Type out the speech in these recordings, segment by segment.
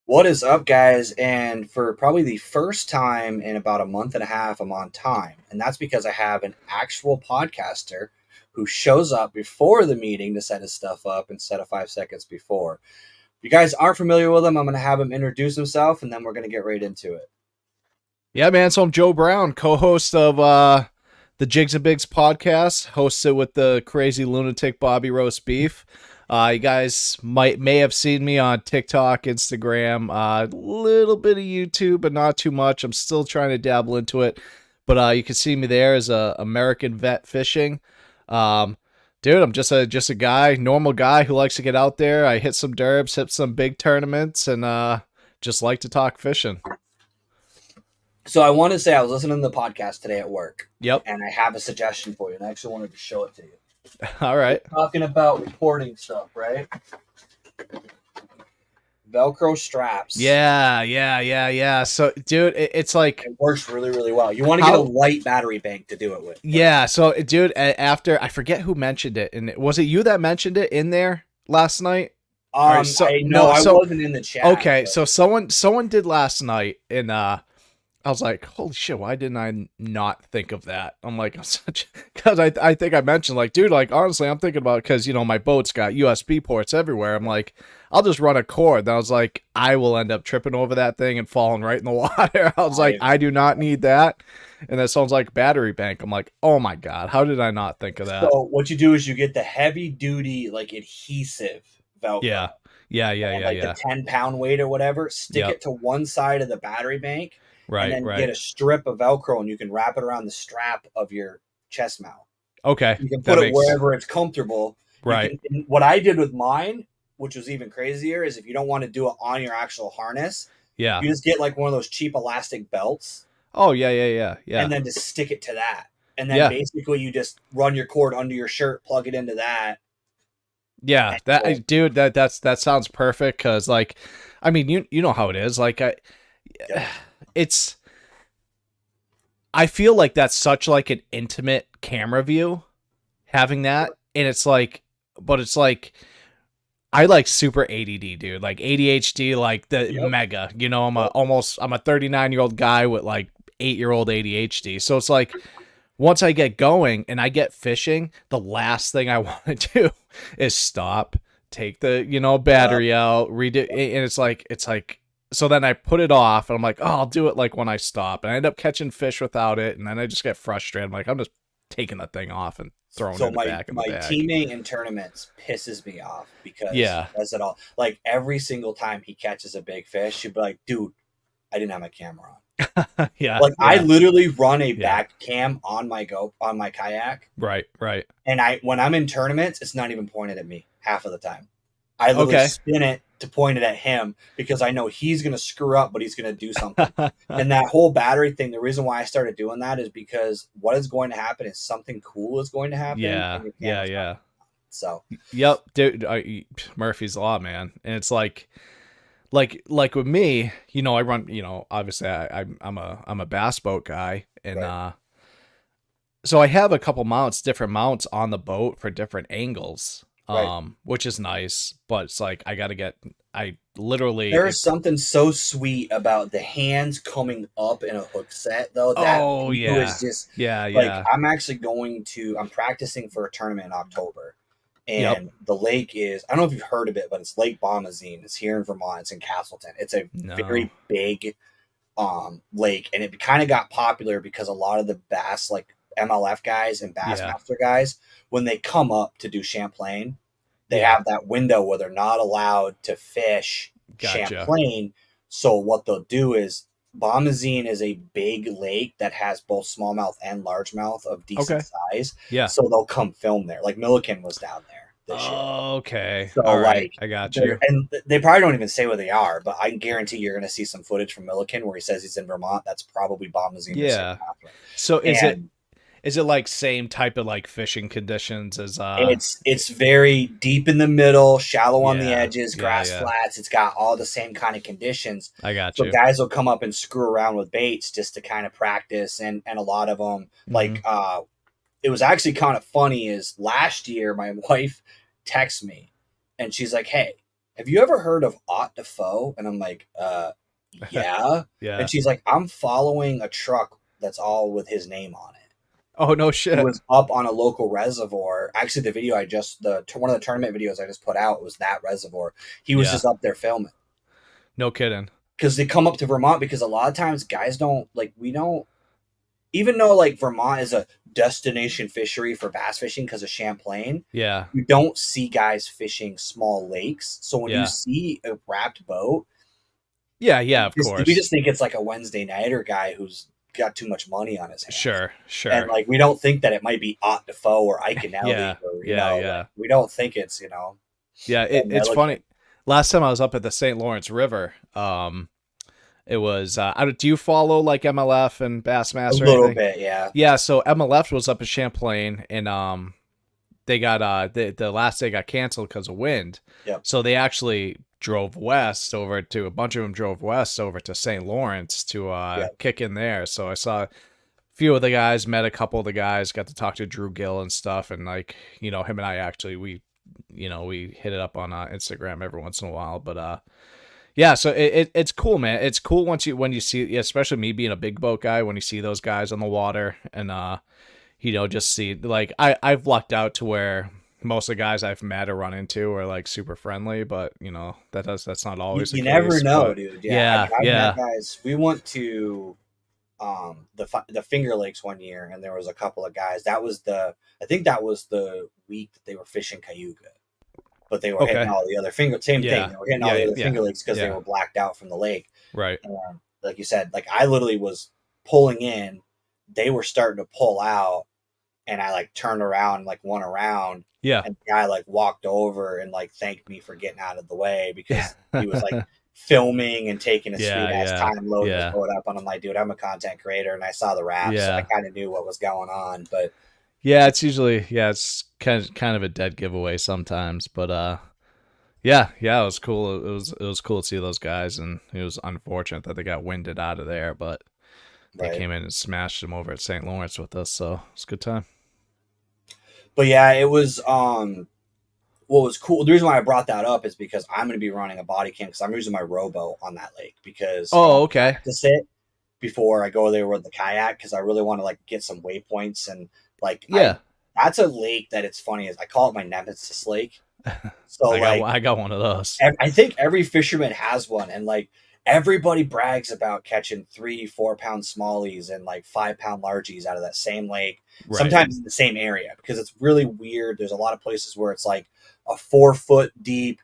What is up, guys? And for probably the first time in about a month and a half, I'm on time. And that's because I have an actual podcaster who shows up before the meeting to set his stuff up instead of 5 seconds before. If you guys aren't familiar with him, I'm going to have him introduce himself and then we're going to get right into it. Yeah, man. So I'm Joe Brown, co-host of the Jigs and Bigs podcast, hosted with the crazy lunatic Bobby Roast Beef. You guys may have seen me on TikTok, Instagram, a little bit of YouTube, but not too much. I'm still trying to dabble into it, but you can see me there as a American vet fishing. Dude, I'm just a guy, normal guy who likes to get out there. I hit some derbs, hit some big tournaments, and just like to talk fishing. So I want to say I was listening to the podcast today at work. Yep. And I have a suggestion for you, and I actually wanted to show it to you. All right. We're talking about reporting stuff, right? Velcro straps. Yeah. So, dude, it's like it works really, really well. You want to get a light battery bank to do it with. Yeah. So, dude, after I forget who mentioned it, and was it you that mentioned it in there last night? I wasn't in the chat. Okay, so someone did last night, and I was like, holy shit, why didn't I not think of that? I'm like, because I think I mentioned, like, dude, like, honestly, I'm thinking about, because, my boat's got USB ports everywhere. I'm like, I'll just run a cord. And I was like, I will end up tripping over that thing and falling right in the water. I was like, I do not need that. And that sounds like battery bank. I'm like, oh my God, how did I not think of that? So what you do is you get the heavy duty, like, adhesive Velcro. Yeah. The 10-pound weight or whatever, stick it to one side of the battery bank. Right, and then get a strip of Velcro and you can wrap it around the strap of your chest mount. Okay. You can put it wherever it's comfortable. Right. What I did with mine, which was even crazier, is if you don't want to do it on your actual harness, you just get like one of those cheap elastic belts. Oh, yeah. And then just stick it to that. And then basically you just run your cord under your shirt, plug it into that. Yeah, that sounds perfect, because, like, I mean, you know how it is. Like, I feel like that's such like an intimate camera view, having that, and it's like, but it's like, I like super ADD, dude, like ADHD, like the mega, I'm a 39-year-old guy with like 8-year-old ADHD. So it's like, once I get going and I get fishing, the last thing I want to do is stop, take the, battery out, read it. And it's like, so then I put it off and I'm like, oh, I'll do it like when I stop. And I end up catching fish without it. And then I just get frustrated. I'm like, I'm just taking the thing off and throwing it in the back of the bag. My teammate in tournaments pisses me off because he does it all. Like every single time he catches a big fish, he'd be like, dude, I didn't have my camera on. I literally run a back cam on my kayak. Right. And when I'm in tournaments, it's not even pointed at me half of the time. I literally spin it to point it at him because I know he's going to screw up, but he's going to do something. And that whole battery thing, the reason why I started doing that is because what is going to happen is something cool is going to happen. Yeah. So, yep, dude, Murphy's Law, man. And it's like with me, I run, obviously I'm a bass boat guy, and so I have a couple different mounts on the boat for different angles. Which is nice, but it's like there's something so sweet about the hands coming up in a hook set though. Is just I'm practicing for a tournament in October, and the lake is, I don't know if you've heard of it, but it's Lake Bomazine. It's here in Vermont. It's in Castleton. It's a very big lake, and it kind of got popular because a lot of the bass, like MLF guys and Bassmaster guys, when they come up to do Champlain, they have that window where they're not allowed to fish Champlain. So what they'll do is, Bomazine is a big lake that has both smallmouth and largemouth of decent size. Yeah. So they'll come film there. Like Milliken was down there this year. Okay. So all right. I got you. And they probably don't even say where they are, but I guarantee you're going to see some footage from Milliken where he says he's in Vermont. That's probably Bomazine. Yeah. So is it like same type of like fishing conditions as it's very deep in the middle, shallow on the edges, grass flats. It's got all the same kind of conditions. I got you. So guys will come up and screw around with baits just to kind of practice, and a lot of them it was actually kind of funny is last year my wife texted me and she's like, hey, have you ever heard of Ott Defoe? And I'm like, yeah. Yeah. And she's like, I'm following a truck that's all with his name on it. Oh, no He shit. was up on a local reservoir. Actually, the video one of the tournament videos I just put out was that reservoir. He was Yeah. just up there filming. No kidding. Because they come up to Vermont because a lot of times guys don't, like, we don't, even though like Vermont is a destination fishery for bass fishing because of Champlain, Yeah. you don't see guys fishing small lakes. So when you Yeah. see a wrapped boat, Yeah, yeah, of course. we just think it's like a Wednesday nighter guy who's got too much money on his hands. Sure. And like we don't think that it might be Ott Defoe or Ike and Ellie Yeah. or Yeah. like, we don't think it's Yeah, it's funny. Last time I was up at the St. Lawrence River, it was do you follow like MLF and Bassmaster? A little bit, yeah. Yeah, so MLF was up in Champlain, and they got the last day got canceled because of wind. Yep. So they actually drove west over to a bunch of them drove west over to St. Lawrence to kick in there. So I saw a few of the guys, met a couple of the guys, got to talk to Drew Gill and stuff, and like him and I actually we hit it up on Instagram every once in a while, but yeah, so it's cool, man. It's cool when you see, especially me being a big boat guy, when you see those guys on the water and just see, like, I've lucked out to where most of the guys I've met or run into are like super friendly, but that's not always you the never case, know, but, dude. Yeah, met guys. We went to the Finger Lakes one year, and there was a couple of guys. I think that was the week that they were fishing Cayuga. But they were hitting all the other same thing. They were hitting all the other Finger Lakes because they were blacked out from the lake. Right. And like you said, like I literally was pulling in, they were starting to pull out, and I like turned around, like went around. Yeah. And the guy like walked over and like thanked me for getting out of the way because he was like filming and taking a sweet ass time loading his boat up. And I'm like, dude, I'm a content creator, and I saw the wraps, so I kind of knew what was going on. But yeah, it's usually it's kind of a dead giveaway sometimes, but yeah, it was cool. It was cool to see those guys, and it was unfortunate that they got winded out of there, but they came in and smashed them over at St. Lawrence with us, so it's a good time. But yeah, it was what was cool. The reason why I brought that up is because I'm going to be running a body cam because I'm using my rowboat on that lake because okay, to sit before I go there with the kayak because I really want to like get some waypoints and like that's a lake that it's funny is I call it my nemesis lake. So I got one of those. I think every fisherman has one, and like everybody brags about catching 3-4 pound smallies and like 5 pound largies out of that same lake. Right. Sometimes in the same area because it's really weird. There's a lot of places where it's like a 4 foot deep,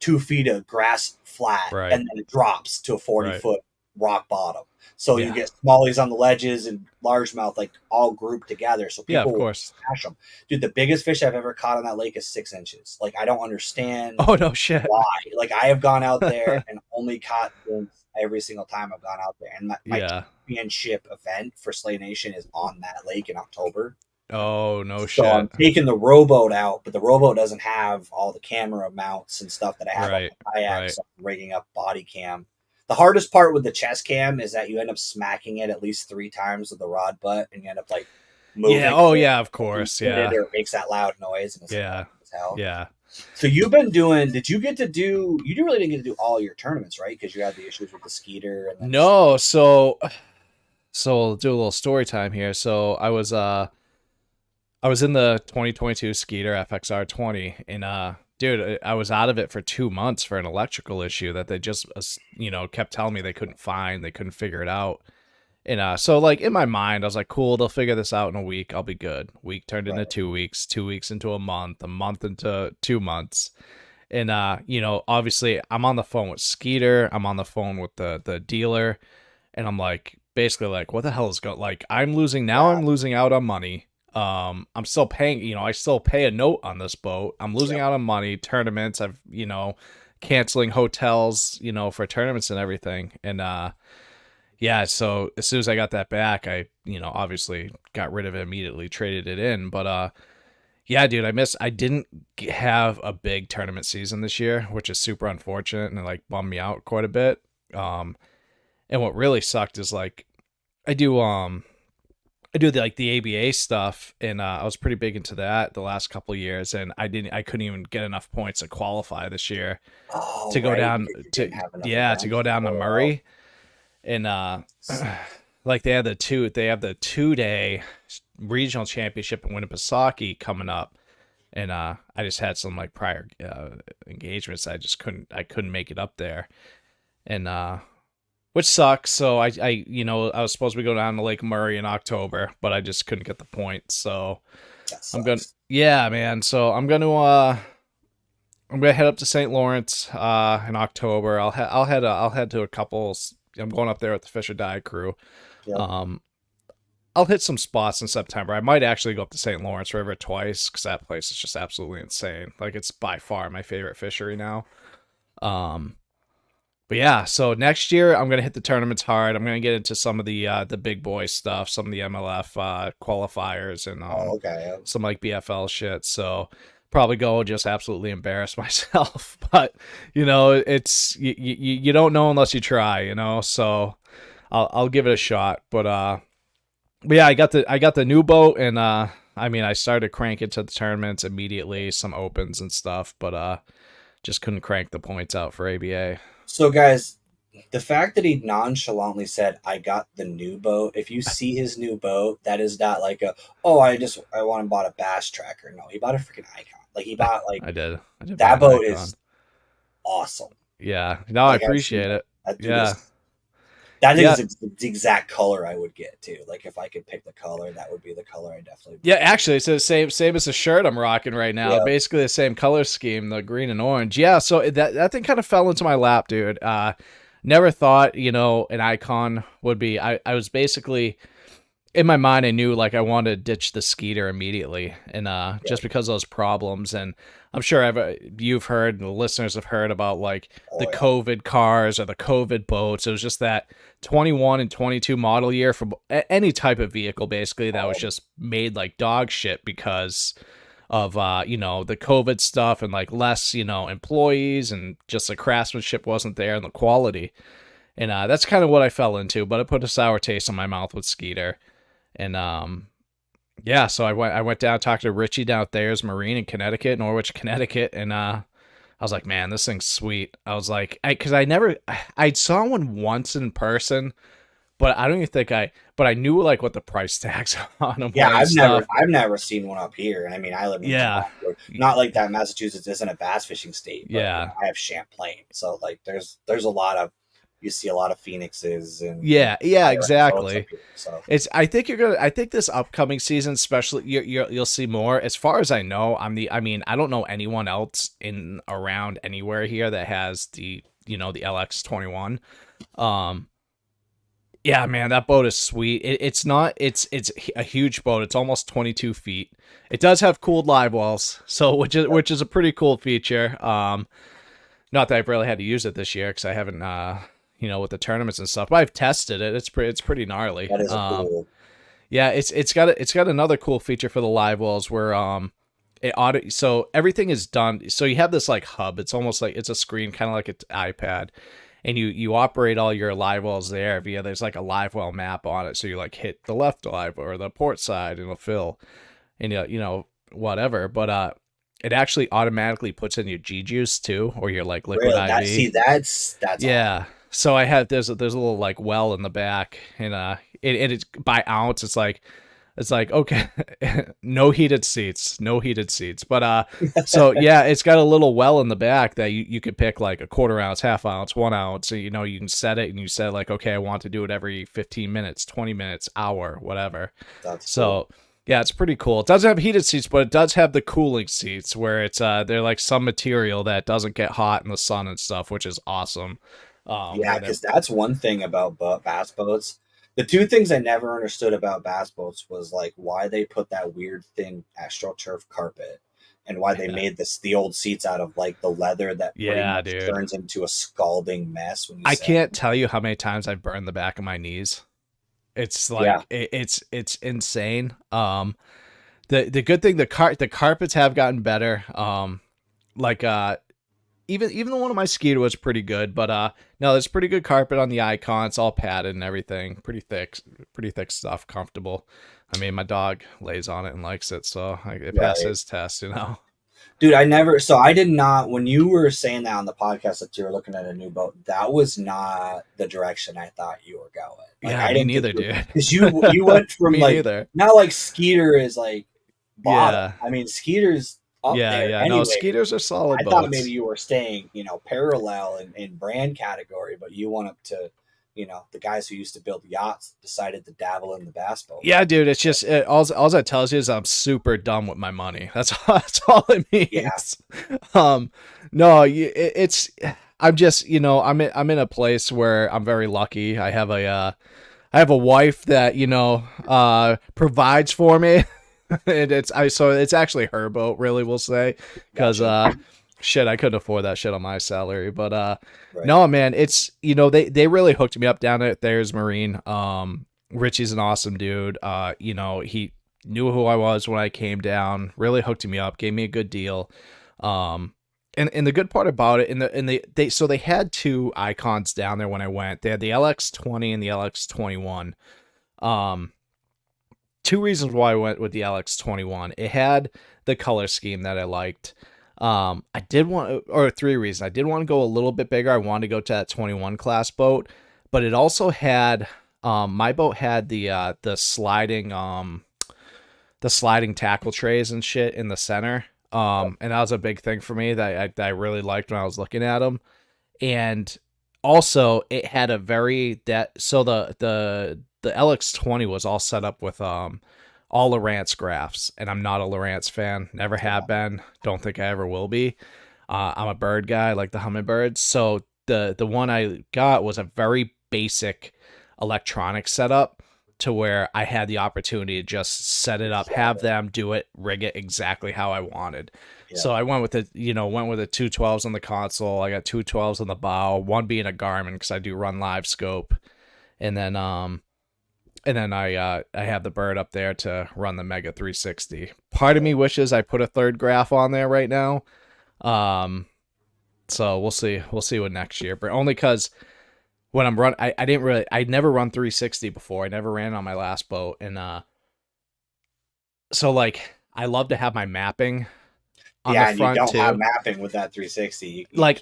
2 feet of grass flat, and then it drops to a 40 foot rock bottom. So you get smallies on the ledges and largemouth like all grouped together. So people will smash them. Dude, the biggest fish I've ever caught on that lake is 6 inches. Like I don't understand. Oh no shit! Why? Like I have gone out there and only caught dinks every single time I've gone out there. And my championship event for Slay Nation is on that lake in October. Oh no shit! So I'm taking the rowboat out, but the rowboat doesn't have all the camera mounts and stuff that I have on the kayak. So I'm rigging up body cam. The hardest part with the chest cam is that you end up smacking it at least 3 times with the rod butt, and you end up like moving. Yeah. Oh yeah. Of course. Yeah. It makes that loud noise. And it's Yeah. So you've been doing? Did you get to do? You really didn't get to do all your tournaments, right? Because you had the issues with the Skeeter. And no. So we'll do a little story time here. So I was in the 2022 Skeeter FXR 20, and dude, I was out of it for 2 months for an electrical issue that they just, kept telling me they couldn't figure it out. And so like in my mind, I was like, cool, they'll figure this out in a week. I'll be good. Week turned into 2 weeks, 2 weeks into a month into 2 months. And, obviously I'm on the phone with Skeeter. I'm on the phone with the dealer. And I'm like, basically like, what the hell is going, like, I'm losing out on money. I'm still paying, I still pay a note on this boat. I'm losing out on money, tournaments. I've, canceling hotels, for tournaments and everything. And, so as soon as I got that back, I, obviously got rid of it immediately, traded it in. But, dude, I didn't have a big tournament season this year, which is super unfortunate and it like bummed me out quite a bit. And what really sucked is like, I I do the ABA stuff, and I was pretty big into that the last couple of years, and I couldn't even get enough points to qualify this year Oh, to go right, down because you to didn't have enough yeah to events go to down to pull it out. Murray, and like they have the 2 day regional championship in Winnipesaukee coming up, and I just had some like prior engagements. I couldn't make it up there, and which sucks. So I was supposed to go down to Lake Murray in October, but I just couldn't get the points. So That I'm gonna sucks. yeah, man. So I'm gonna head up to St. Lawrence in October. I'll head to a couple. I'm going up there with the Fisher Dive crew. Yep. Um, I'll hit some spots in September. I might actually go up to St. Lawrence River twice because that place is just absolutely insane. Like it's by far my favorite fishery now. Um, but yeah, so next year I'm gonna hit the tournaments hard. I'm gonna get into some of the big boy stuff, some of the MLF qualifiers, and Oh, okay. Yep. some like BFL shit. So probably go just absolutely embarrass myself. But it's you don't know unless you try. So I'll give it a shot. But yeah, I got the new boat, and I mean I started cranking to the tournaments immediately, some opens and stuff, but just couldn't crank the points out for ABA. So, guys, the fact that he nonchalantly said, "I got the new boat." If you see his new boat, that is not like I want and bought a bass tracker. No, he bought a freaking Icon. Like he bought like I did buy that an boat Icon. is awesome. Yeah, no, I Like I've seen appreciate that. it. That dude Yeah, is. That yeah, is the exact color I would get too. Like if I could pick the color, that would be the color I definitely. yeah. Actually, it's the same as the shirt I'm rocking right now. Yeah. Basically the same color scheme, the green and orange. Yeah, so that thing kind of fell into my lap, dude. Never thought an Icon would be. I was basically in my mind, I knew like I wanted to ditch the Skeeter immediately, and just because of those problems. And I'm sure you've heard, and the listeners have heard about like the Oh yeah. COVID cars or the COVID boats. It was just that 21 and 22 model year for any type of vehicle, basically, that was just made like dog shit because of the COVID stuff and like less employees, and just the craftsmanship wasn't there and the quality. And that's kind of what I fell into, but it put a sour taste in my mouth with Skeeter. And yeah, so I went down, talked to Richie down at Thayer's Marine in Connecticut, Norwich, Connecticut, and I was like, man, this thing's sweet. I was like, because I saw one once in person, but I don't even think but I knew like what the price tags on them Yeah, were and stuff. I've never seen one up here, and I mean, I live in Yeah, Vermont, not like that. Massachusetts isn't a bass fishing state, but yeah, I have Champlain, so like there's a lot of you see a lot of phoenixes and yeah, boats up exactly. here, so I think this upcoming season, especially, you'll see more. As far as I know, I mean, I don't know anyone else in around anywhere here that has the LX21. Yeah, man, that boat is sweet. It's a huge boat. It's almost 22 feet. It does have cooled live wells, so which is a pretty cool feature. Not that I've really had to use it this year because I haven't with the tournaments and stuff. But I've tested it. It's pretty gnarly. that is a cool. Yeah, it's got another cool feature for the live wells where so everything is done. So you have this like hub. It's almost like it's a screen, kind of like an iPad, and you operate all your live wells there via there's like a live well map on it. So you like hit the left live well or the port side and it'll fill, and whatever. But it actually automatically puts in your G juice too, or your like liquid IV. That's Yeah. awesome. So there's a little like well in the back, and it's by ounce. It's like okay, no heated seats, But so yeah, it's got a little well in the back that you could pick like a quarter ounce, half ounce, 1 ounce. So, you can set it, and you set like, okay, I want to do it every 15 minutes, 20 minutes, hour, whatever. That's So. cool. Yeah, it's pretty cool. It doesn't have heated seats, but it does have the cooling seats where it's they're like some material that doesn't get hot in the sun and stuff, which is awesome. Yeah, because that's one thing about bass boats. The two things I never understood about bass boats was like why they put that weird thin AstroTurf carpet and why they made the old seats out of like the leather that pretty much dude, turns into a scalding mess when you I sit. can't tell you how many times I've burned the back of my knees. It's like it's insane. The good thing, the carpets have gotten better. Like even the one on my Skeeter was pretty good, but no, there's pretty good carpet on the Icon. It's all padded and everything, pretty thick stuff, comfortable. I mean, my dog lays on it and likes it, so it passes his test, you know. Dude, I did not, when you were saying that on the podcast that you were looking at a new boat, that was not the direction I thought you were going. Like, yeah, me neither, dude. Because you went from like, neither. Not like Skeeter is like bottom. Yeah. I mean, Skeeter's up there. Yeah, anyway. No, Skeeters are solid boats. I thought maybe you were staying, parallel in brand category, but you went up to, the guys who used to build yachts decided to dabble in the bass boat. Yeah, dude, it's just all that tells you is I'm super dumb with my money. That's all it means. Yeah. No, it's I'm just I'm in a place where I'm very lucky. I have a wife that provides for me, and it's actually her boat, really, we'll say, because shit, I couldn't afford that shit on my salary. But right. No, man, it's they really hooked me up down at Thayer's Marine. Richie's an awesome dude. He knew who I was when I came down, really hooked me up, gave me a good deal. And the good part about it, so they had two Icons down there when I went. They had the LX20 and the LX21. Two reasons why I went with the LX21. It had the color scheme that I liked. I did want, or three reasons. I did want to go a little bit bigger. I wanted to go to that 21 class boat, but it also had, my boat had the sliding tackle trays and shit in the center. And that was a big thing for me that I really liked when I was looking at them. And also it had a so the LX20 was all set up with, all Lowrance graphs, and I'm not a Lowrance fan. Never have been. Don't think I ever will be. I'm a bird guy, I like the Humminbirds. So the one I got was a very basic electronic setup to where I had the opportunity to just set it up, have them do it, rig it exactly how I wanted. Yeah. So I went with the 212s on the console. I got 212s on the bow, one being a Garmin because I do run live scope, and then I have the bird up there to run the Mega 360. Part of me wishes I put a third graph on there right now. So we'll see what next year, but only because when I'm I never run 360 before. I never ran on my last boat. And, so like, I love to have my mapping on the front too. Yeah, you don't have mapping with that 360. It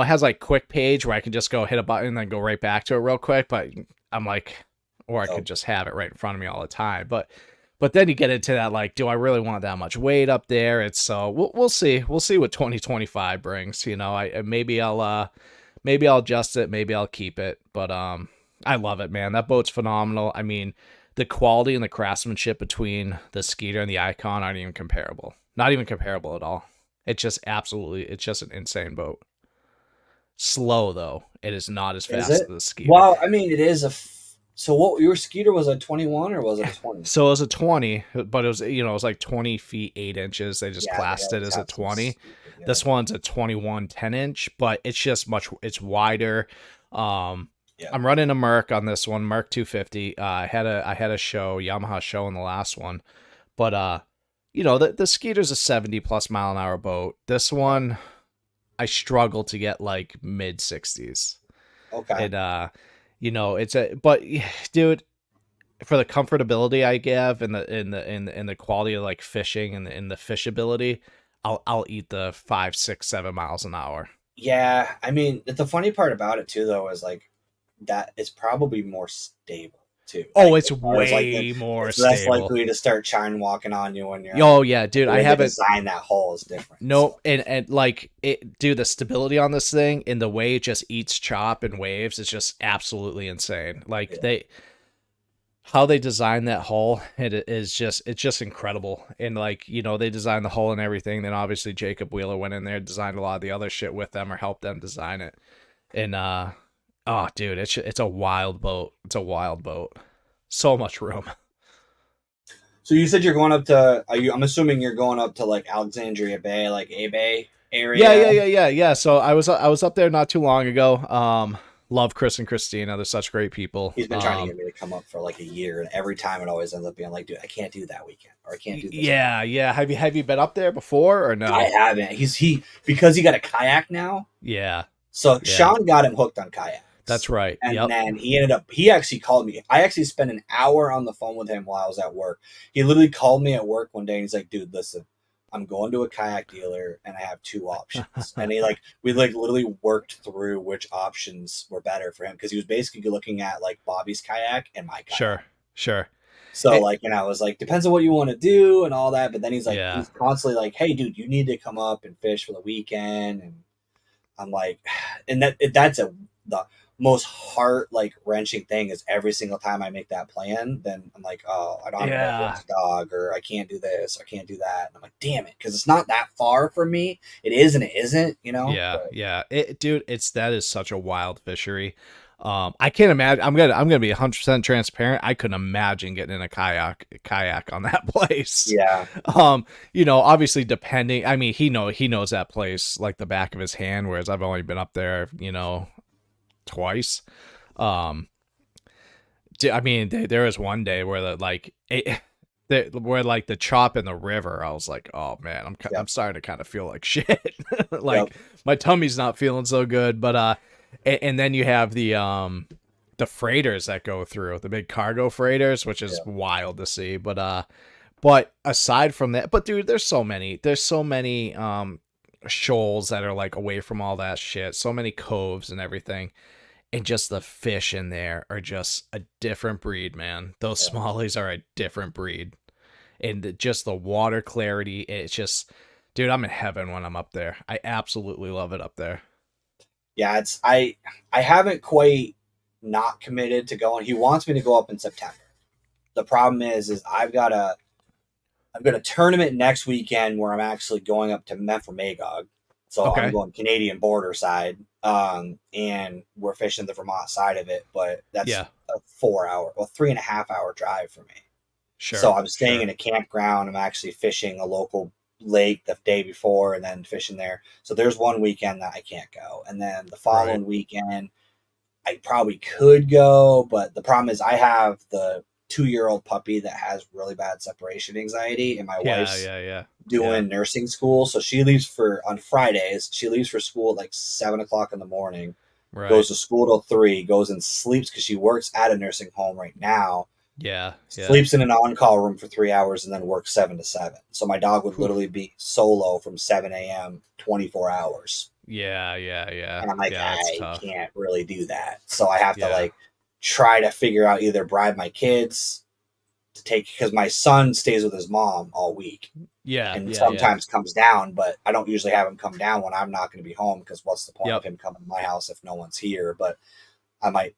has like quick page where I can just go hit a button and then go right back to it real quick. But I'm like, or I could just have it right in front of me all the time. But then you get into that, like, do I really want that much weight up there? It's so we'll see. We'll see what 2025 brings. Maybe I'll adjust it. Maybe I'll keep it. But I love it, man. That boat's phenomenal. I mean, the quality and the craftsmanship between the Skeeter and the Icon aren't even comparable. Not even comparable at all. It's just an insane boat. Slow, though. It is not as fast as the Skeeter. Well, I mean, it is so what, your Skeeter was a 21 or was it a 20? So it was a 20, but it was, it was like 20 feet, 8 inches. They just classed it as a 20. Yeah. This one's a 21, 10 inch, but it's just it's wider. I'm running a Merc on this one, Merc 250. I had a Yamaha show in the last one, but, the Skeeter's a 70 plus mile an hour boat. This one, I struggle to get like mid 60s. Okay. And, but dude, for the comfortability I give and the quality of like fishing and the fishability, I'll eat the 5, 6, 7 miles an hour. Yeah. I mean, the funny part about it too, though, is like that it's probably more stable. Too. It's way more stable. Less likely to start chine walking on you when you're. Oh yeah, dude! I haven't designed that hole is different. Nope, and like it, dude. The stability on this thing and the way it just eats chop and waves is just absolutely insane. Like how they designed that hull, it's just incredible. And like they designed the hull and everything. Then obviously Jacob Wheeler went in there, designed a lot of the other shit with them or helped them design it, and oh, dude, it's a wild boat. It's a wild boat. So much room. So you said you're going up to, I'm assuming you're going up to like Alexandria Bay, like A Bay area? Yeah. So I was up there not too long ago. Love Chris and Christina. They're such great people. He's been trying to get me to come up for like a year, and every time it always ends up being like, dude, I can't do that weekend, or I can't do this Yeah, weekend. yeah. Have you been up there before or no? I haven't. Because he got a kayak now. Yeah. So Yeah. Sean got him hooked on kayaks. That's right. And then he actually called me. I actually spent an hour on the phone with him while I was at work. He literally called me at work one day and he's like, dude, listen, I'm going to a kayak dealer and I have two options. And we literally worked through which options were better for him, because he was basically looking at like Bobby's kayak and my kayak. Sure. So I was like, depends on what you want to do and all that. But then he's like, he's constantly like, hey, dude, you need to come up and fish for the weekend. And I'm like, and that's the most heart wrenching thing is every single time I make that plan, then I'm like, oh, I don't have a dog, or I can't do this, I can't do that. And I'm like, damn it, because it's not that far from me. It is and it isn't, you know? Yeah. Dude, that is such a wild fishery. I can't imagine. I'm gonna be 100% transparent. I couldn't imagine getting in a kayak on that place. Yeah. Obviously depending. I mean, he knows that place like the back of his hand, whereas I've only been up there, twice. I mean, there was one day where the chop in the river, I was like, oh man, I'm starting to kind of feel like shit. My tummy's not feeling so good, but and then you have the freighters that go through, the big cargo freighters, which is wild to see. But aside from that, dude, there's so many shoals that are like away from all that shit, so many coves and everything, and just the fish in there are just a different breed, man. Those smallies are a different breed, and just the water clarity, it's just, dude, I'm in heaven when I'm up there. I absolutely love it up there. Yeah, I haven't quite not committed to going. He wants me to go up in September. The problem is I've got a tournament next weekend where I'm actually going up to Memphremagog. So I'm going Canadian border side, and we're fishing the Vermont side of it, but that's a 3.5 hour drive for me. Sure. So I'm staying in a campground. I'm actually fishing a local lake the day before and then fishing there. So there's one weekend that I can't go. And then the following weekend, I probably could go, but the problem is I have the 2-year-old puppy that has really bad separation anxiety, and my wife's doing nursing school. So she leaves on Fridays, she leaves for school at like 7:00 in the morning, goes to school till 3, goes and sleeps because she works at a nursing home right now. Sleeps in an on-call room for 3 hours and then works 7 to 7. So my dog would literally be solo from 7 a.m. 24 hours. Yeah. And I'm like, I can't really do that. So I have to try to figure out, either bribe my kids to take, because my son stays with his mom all week. And sometimes comes down, but I don't usually have him come down when I'm not going to be home, because what's the point of him coming to my house if no one's here? But I might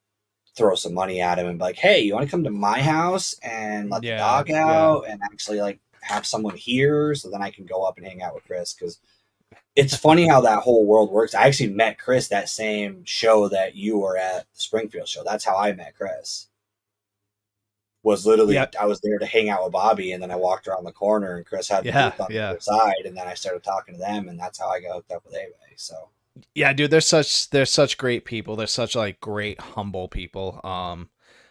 throw some money at him and be like, hey, you want to come to my house and let the dog out and actually have someone here, so then I can go up and hang out with Chris. Because it's funny how that whole world works. I actually met Chris that same show that you were at, the Springfield show. That's how I met Chris. Was literally I was there to hang out with Bobby, and then I walked around the corner and Chris had the booth on the other side, and then I started talking to them, and that's how I got hooked up with Ave. So yeah, dude, they're such great people. They're such great, humble people.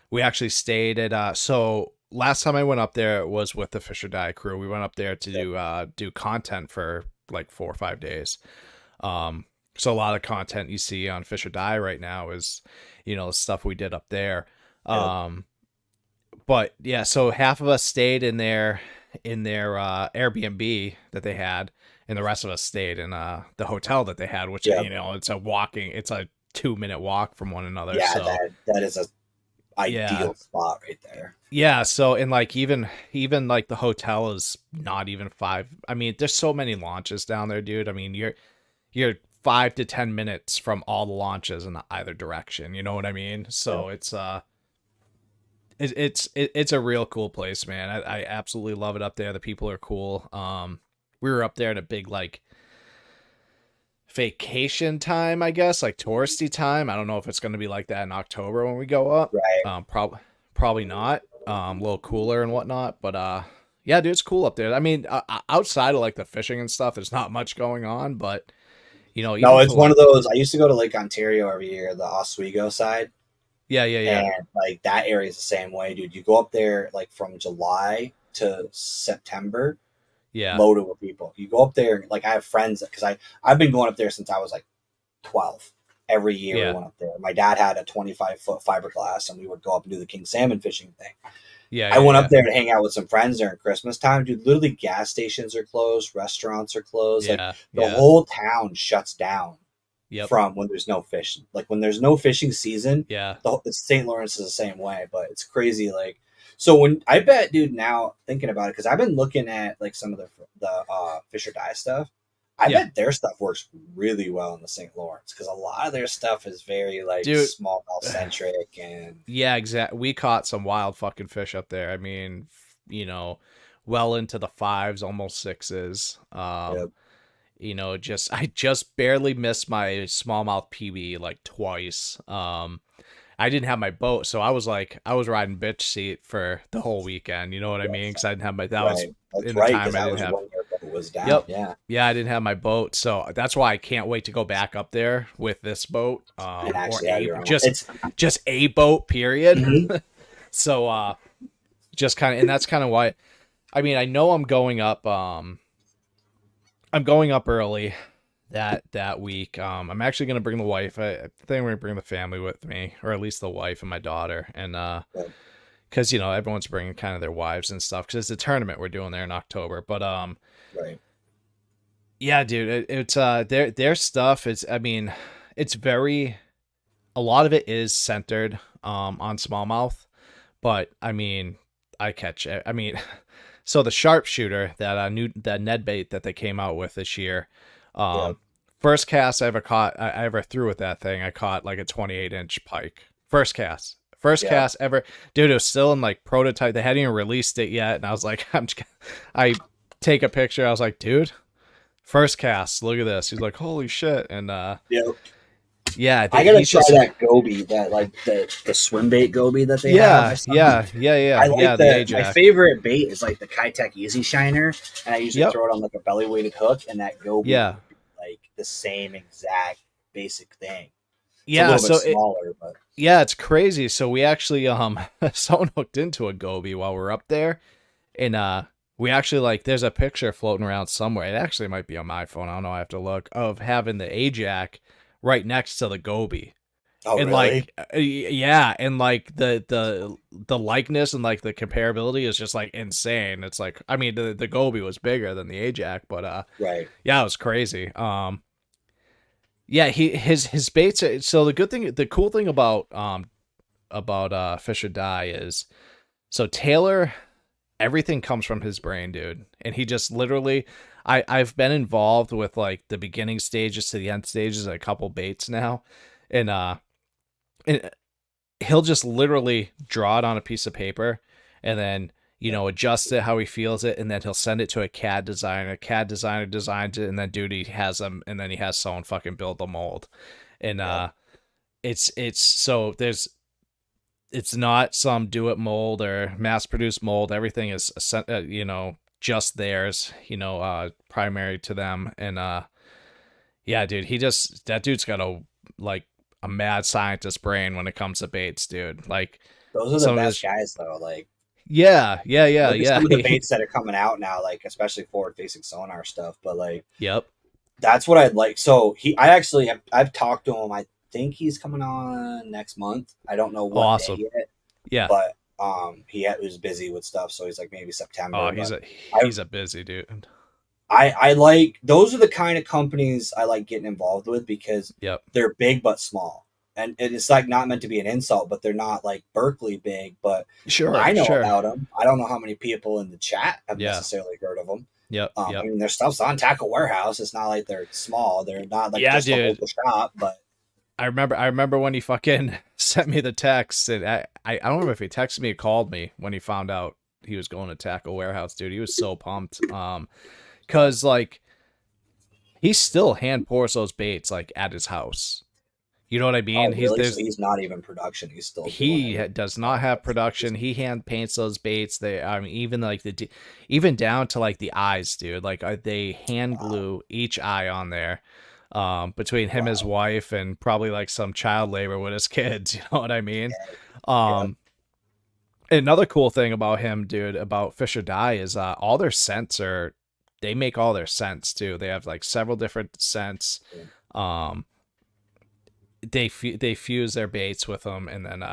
We actually stayed at so last time I went up there was with the Fish or Die crew. We went up there to do content for like 4 or 5 days. So a lot of content you see on Fish or Die right now is, the stuff we did up there. But yeah, so half of us stayed in their Airbnb that they had, and the rest of us stayed in the hotel that they had, which it's a 2-minute walk from one another. Yeah, so that is a ideal spot right there. Yeah, so and even the hotel is not even 5. I mean, there's so many launches down there, dude. I mean, you're 5 to 10 minutes from all the launches in either direction. You know what I mean? So it's a real cool place, man. I absolutely love it up there. The people are cool. We were up there at a big vacation time, I guess, touristy time. I don't know if it's going to be like that in October when we go up. Right. Probably not. A little cooler and whatnot, but yeah, dude, it's cool up there. I mean, outside of the fishing and stuff, there's not much going on, but You know, No, even it's for one like, of those. I used to go to Lake Ontario every year, the Oswego side, yeah. and like that area is the same way, dude. You go up there like from July to September, Yeah. loaded with people. You go up there, like I have friends because I've been going up there since I was like 12. Every year we Yeah. went up there. My dad had a 25-foot fiberglass, and we would go up and do the king salmon fishing thing. Yeah. I Yeah. went Yeah. up there to hang out with some friends during Christmas time, dude. Literally, gas stations are closed, restaurants are closed. Like Yeah. the Yeah. whole town shuts down Yep. from when there's no fishing. Like when there's no fishing season, Yeah. the St. Lawrence is the same way. But it's crazy. Like so, when I bet, dude, now thinking about it, because I've been looking at like some of the Fish or Die stuff. I Yeah. bet their stuff works really well in the St. Lawrence because a lot of their stuff is very like Dude. smallmouth centric and Yeah, exactly. We caught some wild fucking fish up there. I mean, you know, well into the fives, almost sixes. Yep. You know, just I just barely missed my smallmouth PB like twice. I didn't have my boat, so I was riding bitch seat for the whole weekend. You know what I mean? Because I didn't have my that was right. That's in the right time because I that didn't was have. when your boat was down. Yep. Yeah. Yeah, I didn't have my boat, so that's why I can't wait to go back up there with this boat. And Or actually, yeah, you're on. just a boat, period. Mhm. So just kind of, and that's kind of why. I mean, I know I'm going up. I'm going up early that week. I'm actually gonna bring the wife. I think I'm gonna bring the family with me, or at least the wife and my daughter, and Right. because you know everyone's bringing kind of their wives and stuff because it's a tournament we're doing there in October. But Right. yeah, dude, it's their stuff is. I mean, it's very. A lot of it is centered on smallmouth, but I mean, I catch it. I mean, so the sharpshooter that Ned bait that they came out with this year, Yeah. first cast I ever caught, I ever threw with that thing, I caught like a 28-inch pike. First cast. First Yeah. cast ever, dude. It was still in like prototype. They hadn't even released it yet, and I was like, I take a picture. I was like, dude, first cast. Look at this. He's like, holy shit, and Yeah. yeah, I gotta he's try just that goby, that like the swim bait goby that they have. yeah, or something. yeah. I like the my Ajax. favorite bait is like the Kitech Easy Shiner, and I usually Yep. throw it on like a belly weighted hook, and that goby Yeah. would be like the same exact basic thing. It's a Yeah, little so bit smaller, but yeah, it's crazy. So we actually someone hooked into a goby while we are up there, and we actually like there's a picture floating around somewhere. It actually might be on my phone. I don't know. I have to look of having the Ajax right next to the goby. oh And really? like yeah, and like the likeness and like the comparability is just like insane. It's like I mean the goby was bigger than the Ajax, but Right. yeah, it was crazy. Yeah, his baits are, so the cool thing about Fish or Die is so Taylor, everything comes from his brain, dude. And he just literally I've been involved with like the beginning stages to the end stages of a couple baits now. And he'll just literally draw it on a piece of paper and then you know adjust it how he feels it, and then he'll send it to a CAD designer. CAD designer designs it, and then dude, he has them, and then he has someone fucking build the mold. And it's so it's not some do it mold or mass produced mold. Everything is you know just theirs, you know, primary to them. And yeah, dude, that dude's got a mad scientist brain when it comes to baits, dude. Like Those are the some of best his guys though. Like yeah. look at some of the baits that are coming out now, like especially forward facing sonar stuff. But like Yep. that's what I'd like. So I've talked to him. I think he's coming on next month. I don't know what Awesome. day yet, Yeah. but he was busy with stuff, so he's like maybe September. Oh, but he's a busy dude. I like those are the kind of companies I like getting involved with because Yep. they're big but small. And it's like not meant to be an insult, but they're not like Berkeley big. But Sure. I know sure. about them. I don't know how many people in the chat have Yeah. necessarily heard of them. Yep. I Yep. mean, their stuft's on Tackle Warehouse. It's not like they're small. They're not like Yeah, just a dude. local shop. But I remember when he fucking sent me the text, and I don't remember if he texted me or called me when he found out he was going to Tackle Warehouse, dude. He was so pumped. Cause like he still hand pours those baits like at his house. You know what I mean? oh, really? So he's not even production. He's still Does not have production. He hand paints those baits. I mean, even like even down to like the eyes, dude. Like they hand glue each eye on there. between him, his wife, and probably like some child labor with his kids. You know what I mean? Um, Another cool thing about him, dude, about Fish or Die is all their scents they make all their scents too. They have like several different scents. Um, they fuse their baits with them, and then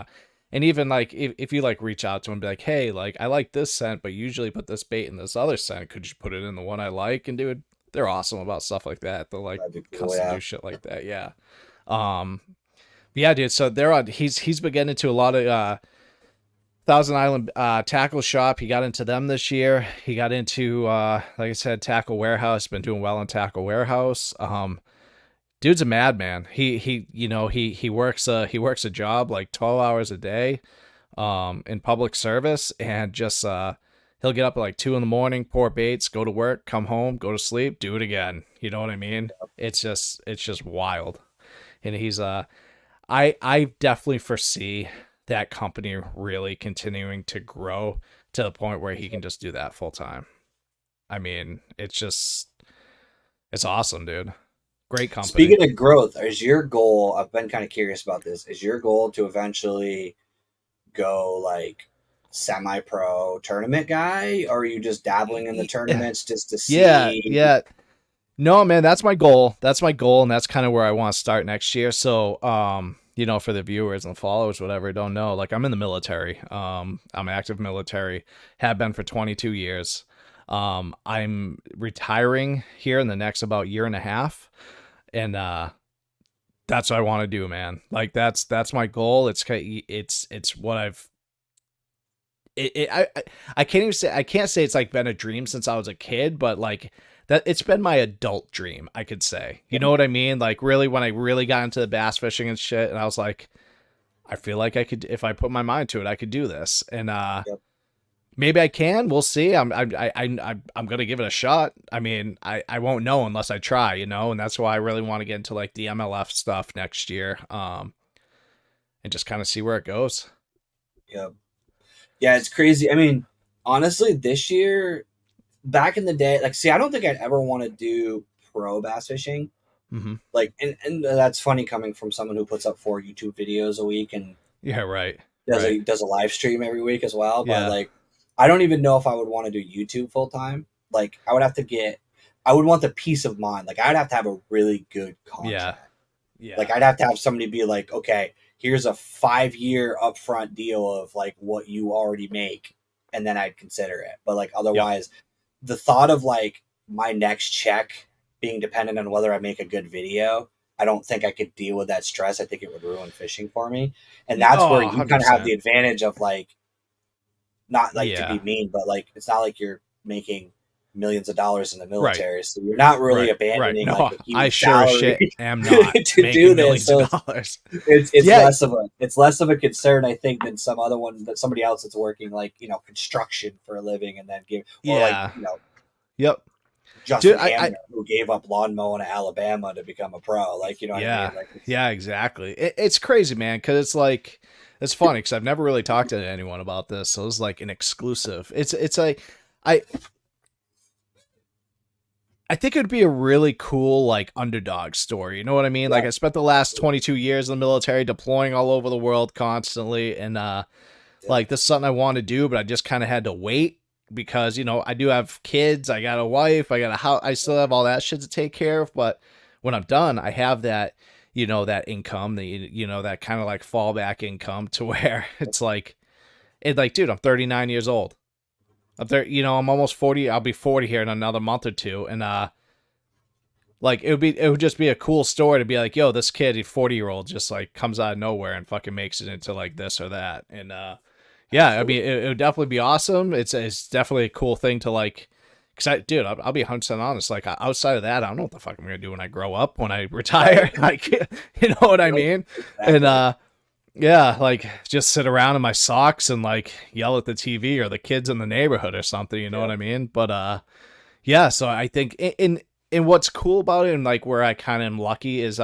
and even like if you like reach out to him and be like, hey, like I like this scent, but usually put this bait in this other scent. Could you put it in the one I like? And dude, they're awesome about stuff like that. They'll like cool, custom do shit like that. Yeah. Yeah, dude. So they're on. He's been getting into a lot of Thousand Island Tackle Shop. He got into them this year. He got into like I said, Tackle Warehouse. Been doing well in Tackle Warehouse. Dude's a madman. He you know he works a job like 12 hours a day, in public service, and just he'll get up at like 2 a.m, pour baits, go to work, come home, go to sleep, do it again. You know what I mean? It's just wild, and he's I definitely foresee that company really continuing to grow to the point where he can just do that full time. I mean, it's awesome, dude. Great company. Speaking of growth, is your goal, I've been kind of curious about this, is your goal to eventually go like semi-pro tournament guy, or are you just dabbling in the tournaments just to see? Yeah. No, man, that's my goal. And that's kind of where I want to start next year. So, you know, for the viewers and followers, whatever, don't know, like I'm in the military. I'm active military, have been for 22 years. I'm retiring here in the next about year and a half. And, that's what I want to do, man. Like that's my goal. It's what I can't say it's like been a dream since I was a kid, but like that it's been my adult dream, I could say. You know what I mean? Like really when I really got into the bass fishing and shit, and I was like, I feel like I could, if I put my mind to it, I could do this. And maybe I can. We'll see. I'm gonna give it a shot. I mean, I won't know unless I try, you know, and that's why I really want to get into like the MLF stuff next year. And just kind of see where it goes. Yep. Yeah, it's crazy. I mean, honestly, this year, back in the day, like, see, I don't think I'd ever want to do pro bass fishing. Mm-hmm. Like, and that's funny coming from someone who puts up 4 YouTube videos a week and does a live stream every week as well. But like, I don't even know if I would want to do YouTube full time. Like, I would want the peace of mind. Like, I'd have to have a really good contract. Yeah. Like, I'd have to have somebody be like, okay, here's a 5-year upfront deal of like what you already make, and then I'd consider it. But like otherwise, the thought of like my next check being dependent on whether I make a good video, I don't think I could deal with that stress. I think it would ruin fishing for me. And that's where you 100%. Kind of have the advantage of like, not like to be mean, but like it's not like you're making millions of dollars in the military, so you're not really abandoning. No, like I sure shit am not to do this. So it's less of a concern, I think, than some other one that somebody else that's working like construction for a living and then Justin Hamner, who gave up lawn mowing in Alabama to become a pro. Like, you know what I mean? Like, exactly. It's crazy, man, because it's like it's funny because I've never really talked to anyone about this, so it's like an exclusive. It's like I think it'd be a really cool like underdog story. You know what I mean? Yeah. Like I spent the last 22 years in the military deploying all over the world constantly. And like this is something I want to do, but I just kind of had to wait because, I do have kids. I got a wife. I got a house. I still have all that shit to take care of. But when I'm done, I have that, that income, that kind of like fallback income to where it's like, dude, I'm 39 years old. Up there, I'm almost 40. I'll be 40 here in another month or two, and like it would just be a cool story to be like, yo, this kid, a 40-year-old, just like comes out of nowhere and fucking makes it into like this or that, and I mean, it would definitely be awesome. It's definitely a cool thing to like, because I'll be 100% honest. Like outside of that, I don't know what the fuck I'm gonna do when I grow up, when I retire. Like, you know what I mean? And yeah, like just sit around in my socks and like yell at the TV or the kids in the neighborhood or something, you know what I mean? But so I think in what's cool about it and like where I kind of am lucky is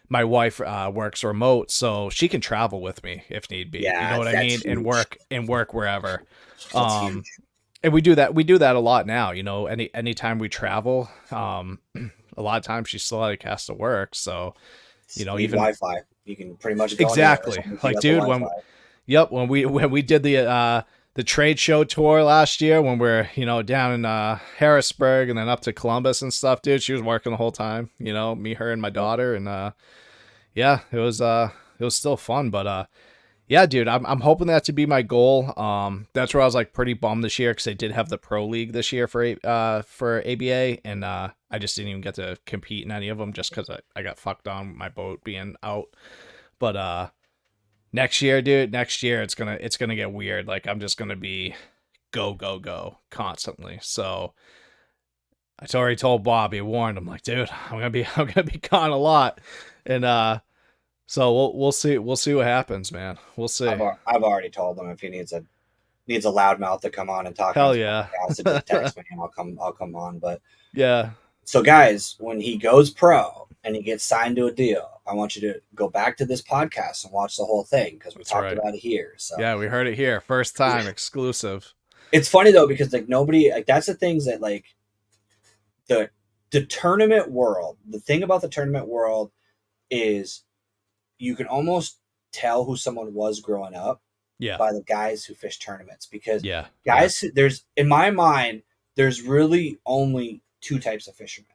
my wife works remote, so she can travel with me if need be. Yeah, you know what I mean? Huge. And work wherever. Huge. And we do that a lot now, anytime we travel, a lot of times she still like has to work. So, you know, Need even Wi-Fi. You can pretty much go anywhere as exactly long as you like, got the dude, Wi-Fi. when we did the trade show tour last year, when we're, you know, down in Harrisburg and then up to Columbus and stuff, dude, she was working the whole time, you know, me, her, and my daughter. And yeah, it was still fun. But yeah, dude, I'm hoping that to be my goal. That's where I was like pretty bummed this year because they did have the pro league this year for ABA, and I just didn't even get to compete in any of them just because I got fucked on my boat being out. But next year, dude, next year it's gonna get weird. Like, I'm just gonna be go go go constantly. So I already told Bobby, warned him, like, dude, I'm gonna be gone a lot, and so we'll see what happens, man. We'll see. I've already told him if he needs a loudmouth to come on and talk on Hell his yeah. podcast to just text me and I'll come on. But Yeah. so guys, when he goes pro and he gets signed to a deal, I want you to go back to this podcast and watch the whole thing because we That's talked right. about it here. So Yeah, we heard it here. First time exclusive. it's funny though because like nobody like that's the things that like the tournament world. The thing about the tournament world is you can almost tell who someone was growing up Yeah. by the guys who fish tournaments because Yeah. guys there's in my mind there's really only two types of fishermen,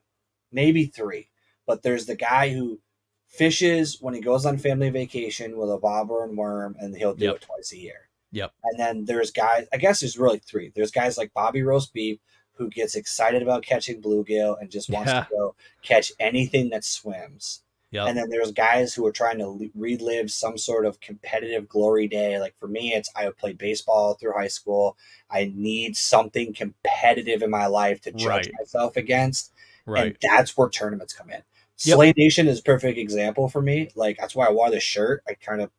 maybe three, but there's the guy who fishes when he goes on family vacation with a bobber and worm and he'll do it twice a year. Yep. And then there's guys, I guess there's really three. There's guys like Bobby Roast Beef who gets excited about catching bluegill and just wants to go catch anything that swims. Yep. And then there's guys who are trying to relive some sort of competitive glory day. Like for me, it's I played baseball through high school. I need something competitive in my life to judge myself against. Right. And that's where tournaments come in. Slay Nation is a perfect example for me. Like that's why I wore the shirt. I kind of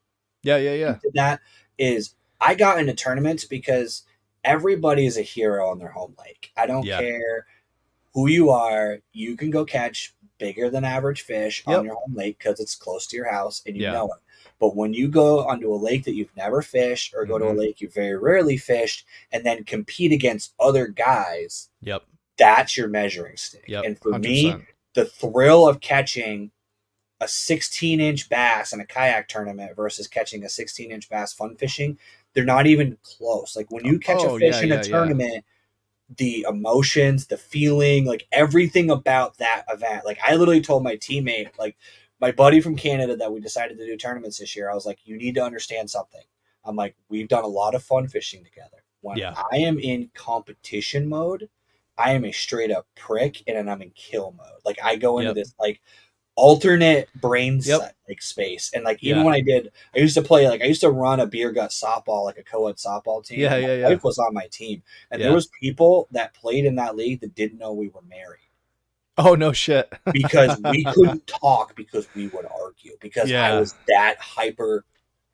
did that is I got into tournaments because everybody is a hero on their home lake. I don't care who you are. You can go catch bigger than average fish on your home lake because it's close to your house and you know it. But when you go onto a lake that you've never fished or go to a lake you very rarely fished and then compete against other guys, that's your measuring stick. And for 100%. Me, the thrill of catching a 16-inch bass in a kayak tournament versus catching a 16-inch bass fun fishing, they're not even close. Like when you catch a fish in a tournament, the emotions, the feeling, like everything about that event. Like I literally told my teammate, like my buddy from Canada that we decided to do tournaments this year, I was like, you need to understand something. I'm like, we've done a lot of fun fishing together. When I am in competition mode, I am a straight up prick and I'm in kill mode. Like I go into this like alternate brain set like space. And like even when I used to play, like I used to run a beer gut softball, like a co-ed softball team. My wife was on my team. And there was people that played in that league that didn't know we were married. Oh no shit. Because we couldn't talk because we would argue. Because I was that hyper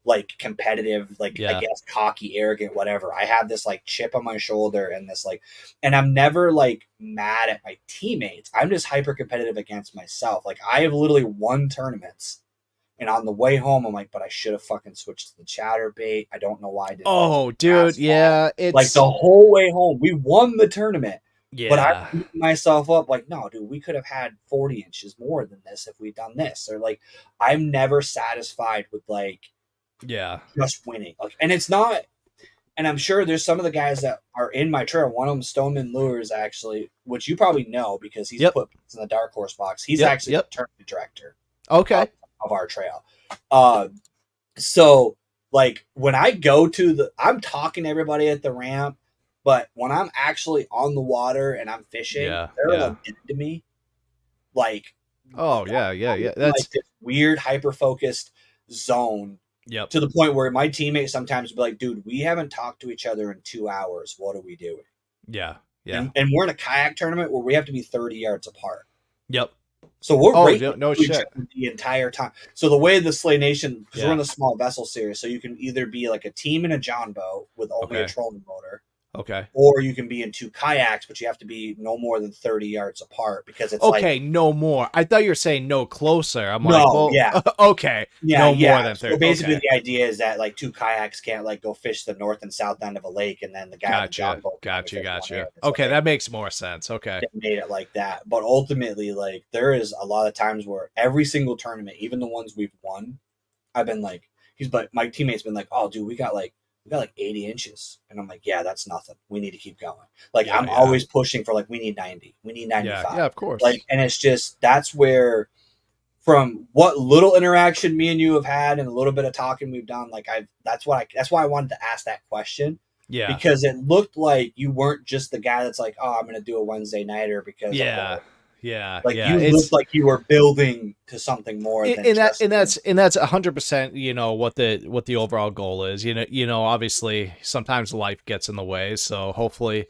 like competitive, like I guess cocky, arrogant, whatever. I have this like chip on my shoulder and this like, and I'm never like mad at my teammates. I'm just hyper competitive against myself. Like I have literally won tournaments and on the way home, I'm like, but I should have fucking switched to the chatterbait. I don't know why I didn't. Oh dude. Yeah. It's like the whole way home, we won the tournament. Yeah. But I beat myself up like, no, dude, we could have had 40 inches more than this if we'd done this. Or like, I'm never satisfied with like, just winning. Like, and it's not, and I'm sure there's some of the guys that are in my trail. One of them, Stoneman Lures, actually, which you probably know because he's put in the Dark Horse box. He's actually the tournament director. Okay. Of our trail. So like when I go to I'm talking to everybody at the ramp, but when I'm actually on the water and I'm fishing, they're like into me. Like, that's like this weird hyper focused zone. To the point where my teammates sometimes be like, dude, we haven't talked to each other in 2 hours. What are we doing? And we're in a kayak tournament where we have to be 30 yards apart. So we're racing the entire time. So the way the Slay Nation, because we're in the small vessel series, so you can either be like a team in a John boat with only a trolling motor, Okay. or you can be in 2 kayaks, but you have to be no more than 30 yards apart because it's like Okay, no more. I thought you were saying no closer. I'm like, no, well, yeah. okay, Yeah, no yeah. more than So 30. basically, Okay, the idea is that like 2 kayaks can't like go fish the north and south end of a lake, and then the guy on the gotcha, john boat can only gotcha, fish one end. gotcha. So Okay, that makes more sense. Okay, they made it like that. But ultimately, like there is a lot of times where every single tournament, even the ones we've won, I've been like, but my teammates been like, oh, dude, we got like 80 inches, and I'm like, yeah, that's nothing. We need to keep going. Like yeah, I'm yeah, always pushing for like we need 90, we need yeah, 95. yeah. Of Like, course. and it's just that's where from what little interaction me and you have had and a little bit of talking we've done, like that's why I wanted to ask that question Yeah, because it looked like you weren't just the guy that's like, oh, I'm going to do a Wednesday nighter because I'm yeah, bored. yeah, Like yeah. you looked like you were building to something more than And that just. and that's 100%, what the overall goal is. Obviously sometimes life gets in the way, so hopefully,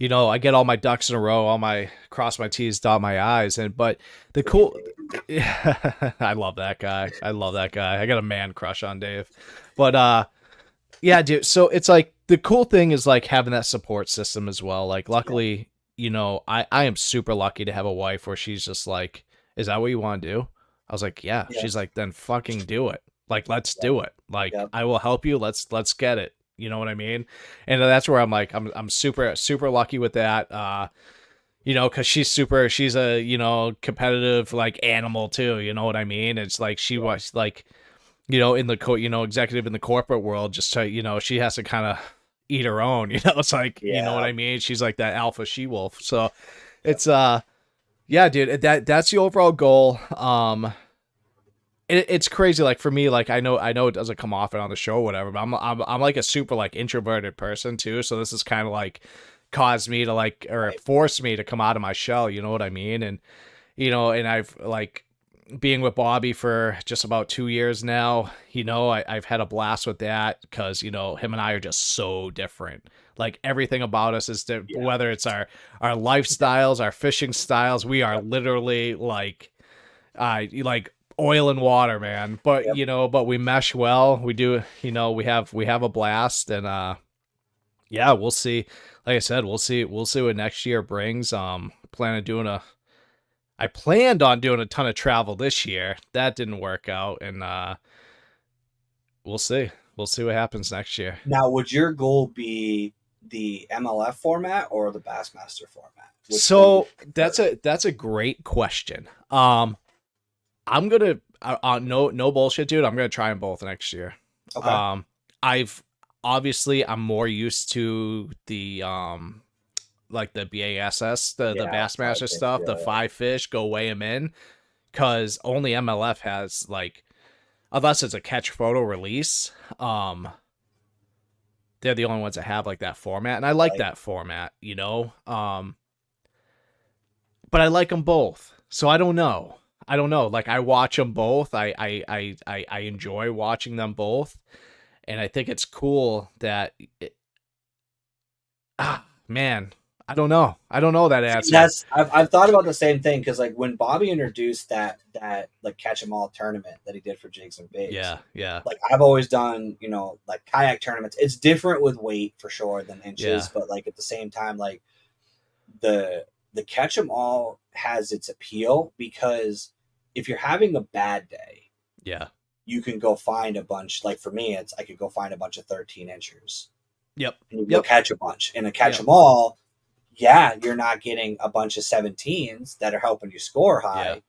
I get all my ducks in a row, all my cross my t's, dot my i's. And but the cool I love that guy. I love that guy. I got a man crush on Dave. But yeah, dude, so it's like the cool thing is like having that support system as well. Like Yeah, luckily, I am super lucky to have a wife where she's just like, is that what you want to do? I was like, yeah. yeah, She's like, then fucking do it. Like, let's yeah, do it. Like, yeah, I will help you. Let's get it. You know what I mean? And that's where I'm like, I'm super super lucky with that. Because she's a competitive like animal too. You know what I mean? It's like she was like, in the executive in the corporate world, just to, she has to kind of eat her own. It's like, you know what yeah, I mean? She's like that alpha she wolf. So yeah. it's yeah, dude, that's the overall goal. It's crazy. Like for me, like I know it doesn't come off it on the show or whatever, but I'm like a super like introverted person too. So this is kind of like caused me to like, or Right. forced me to come out of my shell. You know what I mean? And and I've like being with Bobby for just about 2 years now. I've had a blast with that because him and I are just so different. Like everything about us is Yeah, whether it's our lifestyles, our fishing styles, we are yep, literally like oil and water, man. But yep. but we mesh well. We do, we have a blast. And yeah, we'll see. Like I said, we'll see what next year brings. I planned on doing a ton of travel this year. That didn't work out, and we'll see. We'll see what happens next year. Now, would your goal be the MLF format or the Bassmaster format? Which one would So you that's prefer? a great question. I'm gonna no bullshit, dude. I'm gonna try them both next year. Okay. Um, I've obviously I'm more used to the like the BASS, the Yeah, five Bassmaster fish. stuff, the Yeah, five fish, go weigh them in, because only MLF has like, unless it's a catch photo release, they're the only ones that have like that format, and I like like that format, but I like them both, so I don't know. I don't know. Like I watch them both. I enjoy watching them both, and I think it's cool that man, I don't know that see, answer. I've thought about the same thing because like when Bobby introduced that like catch 'em all tournament that he did for jigs and baits, Yeah, yeah, like I've always done, like kayak tournaments. It's different with weight for sure than yeah, inches, but like at the same time, like the catch 'em all has its appeal because if you're having a bad day, yeah. you can go find a bunch. Like for me, it's I could go find a bunch of 13 inchers Yep, and you go yep, catch a bunch. And a catch yep, them all, yeah, you're not getting a bunch of 17s that are helping you score yeah, high,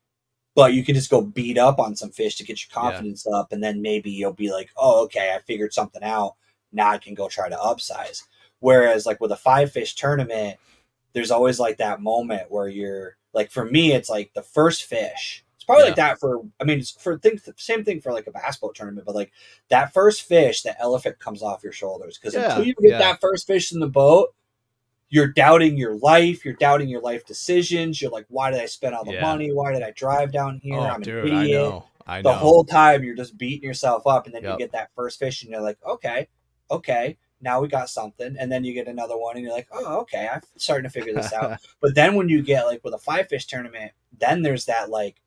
but you can just go beat up on some fish to get your yeah, confidence up. And then maybe you'll be like, oh, okay, I figured something out. Now I can go try to upsize. Whereas, like with a 5 fish tournament, there's always like that moment where you're like, for me, it's like the first fish. It's probably like yeah, that for, I mean, it's for things, same thing for like a bass boat tournament, but like that first fish, the elephant comes off your shoulders. Cause until yeah, you get yeah, that first fish in the boat, you're doubting your life. You're doubting your life decisions. You're like, why did I spend all the yeah. money? Why did I drive down here? Oh, I'm an dude, I idiot. know, I The know. whole time you're just beating yourself up. And then you Yep, get that first fish and you're like, okay, okay, now we got something. And then you get another one and you're like, oh, okay, I'm starting to figure this out. But then when you get like with a 5 fish tournament, then there's that like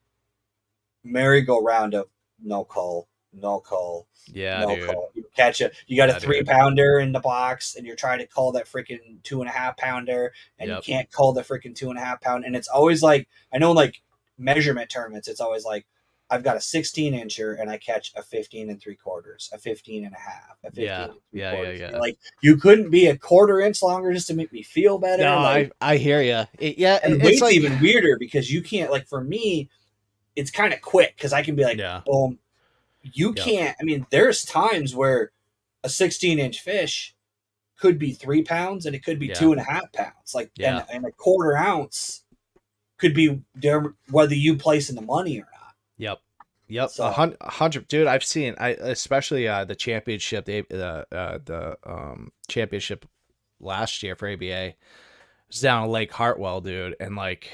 merry-go-round of no call, no call, yeah, no dude. call. You catch a you got a Yeah, 3-pounder in the box, and you're trying to call that freaking 2.5-pounder, and you can't call the freaking 2.5-pound. And it's always like, I know, like measurement tournaments, it's always like, I've got a 16-incher and I catch a 15 3/4, a 15 1/2, a 15 3/4. Yeah. Like, you couldn't be a 1/4 inch longer just to make me feel better. No, like, I hear you. And weight's like, even weirder because you can't, like, for me, it's kind of quick because I can be like, boom. You can't. I mean, there's times where a 16-inch fish could be 3 pounds and it could be 2.5 pounds. Like, and a 1/4 ounce could be there whether you place in the money or not. Yep. So, 100, dude. I've seen, especially the championship, the championship last year for ABA was down at Lake Hartwell, dude, and like,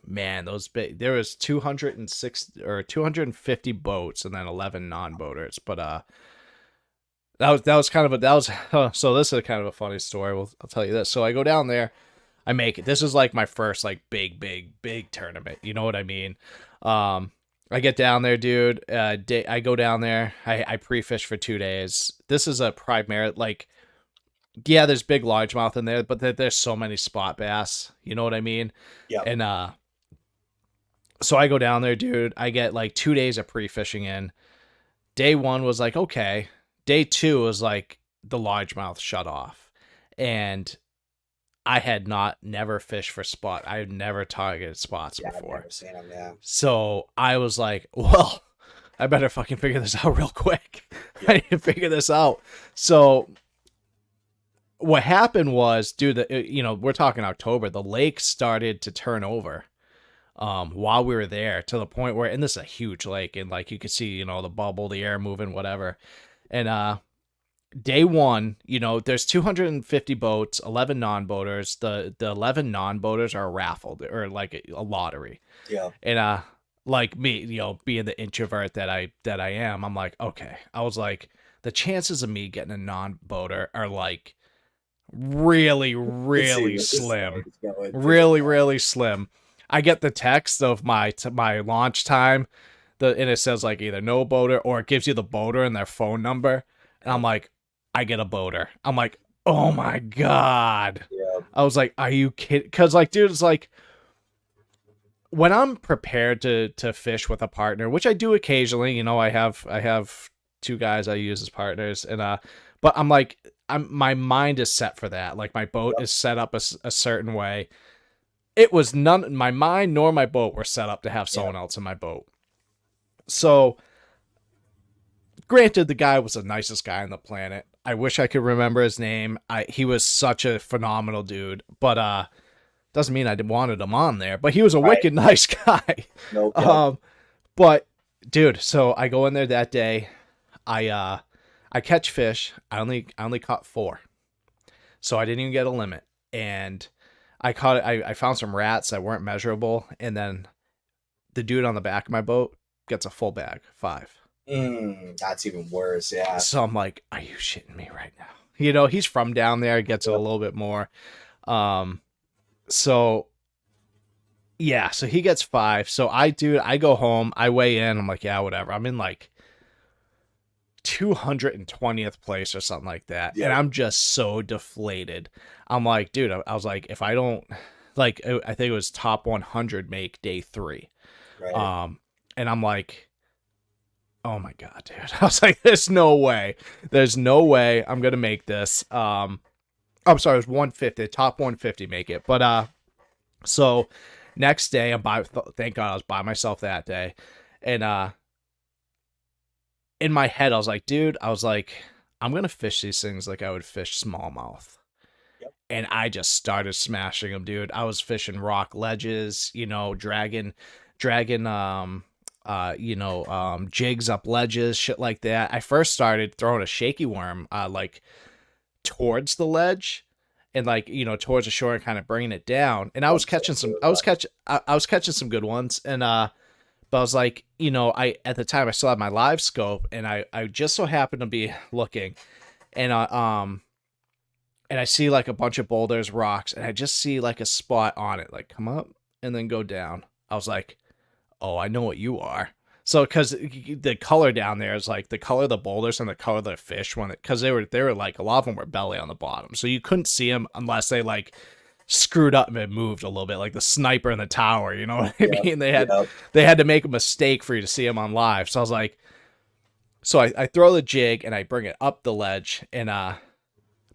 man, those there was 206 or 250 boats and then 11 non-boaters, but that was kind of so this is kind of a funny story. I'll tell you this. So I go down there, I make it. This is like my first like big tournament. You know what I mean? I get down there, dude. I go down there. I pre-fish for 2 days. This is a primary, like, yeah, there's big largemouth in there, but there's so many spot bass. You know what I mean? Yeah. And so I go down there, dude. I get like 2 days of pre-fishing in. Day 1 was like, okay. Day 2 was like the largemouth shut off. And I had never fished for spot. I had never targeted spots before. I've never seen them, yeah. So I was like, well, I better fucking figure this out real quick. I need to figure this out. So what happened was, dude, we're talking October, the lake started to turn over while we were there, to the point where, and this is a huge lake, and like you could see, the bubble, the air moving, whatever. And day 1, there's 250 boats, 11 non-boaters. The 11 non-boaters are raffled, or like a lottery. Yeah. And like me, being the introvert that I am, I'm like, okay. I was like, the chances of me getting a non-boater are like really slim. Really slim. I get the text of my launch time, and it says like either no boater, or it gives you the boater and their phone number. And I'm like, I get a boater. I'm like, oh my God. Yeah. I was like, are you kidding? Because like, dude, it's like, when I'm prepared to fish with a partner, which I do occasionally, I have 2 guys I use as partners, and but I'm like, my mind is set for that. Like, my boat is set up a certain way. It was my mind nor my boat were set up to have someone else in my boat. So, granted, the guy was the nicest guy on the planet. I wish I could remember his name. He was such a phenomenal dude, but doesn't mean I wanted him on there. But he was a wicked nice guy. No. But dude, so I go in there that day. I catch fish. I only caught 4, so I didn't even get a limit. And I found some rats that weren't measurable, and then the dude on the back of my boat gets a full bag, 5. That's even worse, yeah. So I'm like, are you shitting me right now? He's from down there, gets it a little bit more. So yeah, so he gets 5. So I go home, I weigh in, I'm like, yeah, whatever. I'm in like 220th place or something like that. Yeah. And I'm just so deflated. I'm like, dude, I was like, if I don't, like, I think it was top 100 make day 3. Right. And I'm like, oh my God, dude. I was like, there's no way I'm going to make this. I'm sorry, it was 150, top 150 make it. But, so next day thank God I was by myself that day. And, in my head, I was like, dude, I'm going to fish these things like I would fish smallmouth. Yep. And I just started smashing them, dude. I was fishing rock ledges, dragging, jigs up ledges, shit like that. I first started throwing a shaky worm, like towards the ledge and like, towards the shore and kind of bringing it down. And I was catching some good ones. And, but I was like, at the time I still had my live scope, and I just so happened to be looking, and I see like a bunch of boulders, rocks, and I just see like a spot on it, like come up and then go down. I was like, oh, I know what you are. So because the color down there is like the color of the boulders and the color of the fish when because they were like a lot of them were belly on the bottom, so you couldn't see them unless they like screwed up and moved a little bit, like the sniper in the tower. You know what I mean? They had to make a mistake for you to see them on live. So I was like, so I throw the jig and I bring it up the ledge and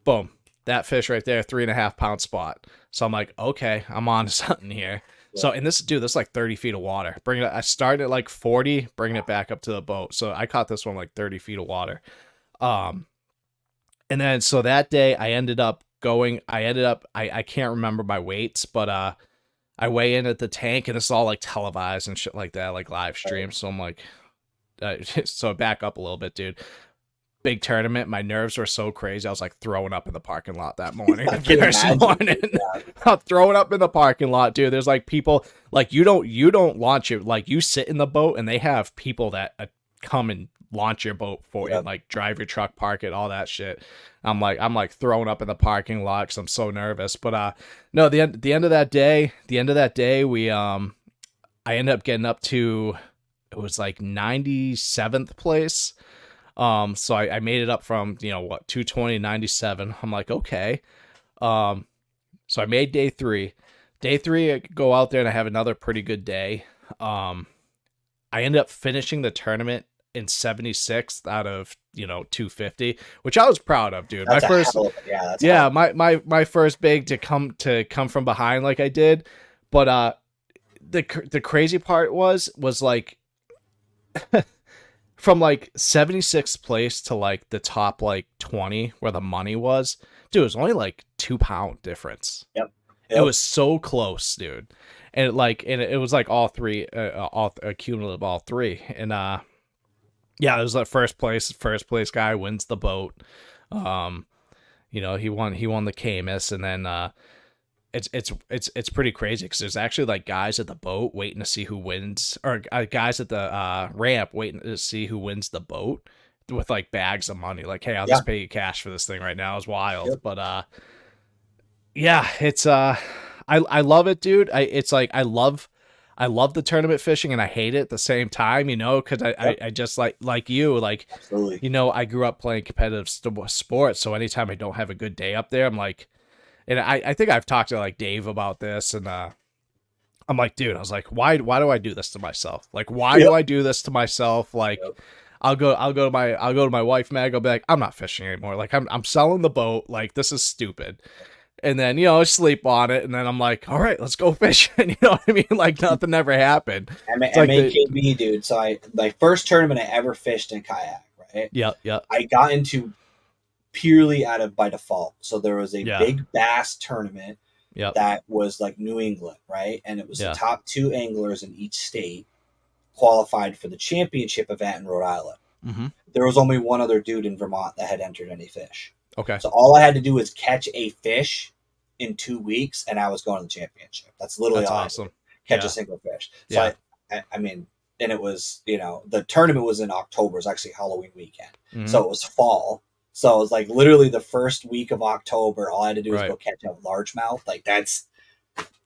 boom, that fish right there, 3.5 pound spot. So I'm like, okay, I'm on to something here. Yeah. So, and this is like 30 feet of water. I started at like 40, bringing it back up to the boat. So I caught this one like 30 feet of water. And then, so that day I ended up, I can't remember my weights, but, I weigh in at the tank and it's all like televised and shit like that, like live stream. So I'm like, so back up a little bit, dude. Big tournament. My nerves were so crazy. I was like throwing up in the parking lot that morning. I'm throwing up in the parking lot, dude. There's like people like you don't launch it. Like you sit in the boat and they have people that come and launch your boat for you, and like drive your truck, park it, all that shit. I'm like throwing up in the parking lot because I'm so nervous. But no, the end of that day, we I ended up getting up to, it was like 97th place. So I made it up from, 220 to 97. I'm like, okay. So I made day 3. Day 3, I go out there and I have another pretty good day. I ended up finishing the tournament in 76th out of, 250, which I was proud of, dude. That's my first big to come from behind like I did. But the crazy part was like from like 76th place to like the top like 20 where the money was, dude, it was only like 2 pound difference. Yep. It was so close, dude. And it was like all three, all cumulative, all three. And yeah, it was like first place guy wins the boat. He won the Camus, and then it's pretty crazy because there's actually like guys at the boat waiting to see who wins, or guys at the ramp waiting to see who wins the boat with like bags of money. Like, hey, I'll just pay you cash for this thing right now. It's wild. Yep. But yeah, it's I love it, dude. I love the tournament fishing and I hate it at the same time, because I just like you, like, absolutely. I grew up playing competitive sports. So anytime I don't have a good day up there, I'm like, and I think I've talked to like Dave about this, and I'm like, dude, I was like, why do I do this to myself? Like, why do I do this to myself? Like, I'll go to my wife, Mag. I'll be like, I'm not fishing anymore. Like, I'm selling the boat. Like, this is stupid. And then, I sleep on it. And then I'm like, all right, let's go fishing. You know what I mean? Like, nothing ever happened. MAKB, dude. So my first tournament I ever fished in kayak, right? Yeah. I got into purely by default. So there was a big bass tournament that was like New England, right? And it was the top 2 anglers in each state qualified for the championship event in Rhode Island. Mm-hmm. There was only one other dude in Vermont that had entered any fish. Okay. So all I had to do was catch a fish in 2 weeks, and I was going to the championship. That's literally all awesome. Catch a single fish. So I mean, and it was, the tournament was in October. It was actually Halloween weekend. Mm-hmm. So it was fall. So it was like literally the first week of October. All I had to do was go catch a largemouth. Like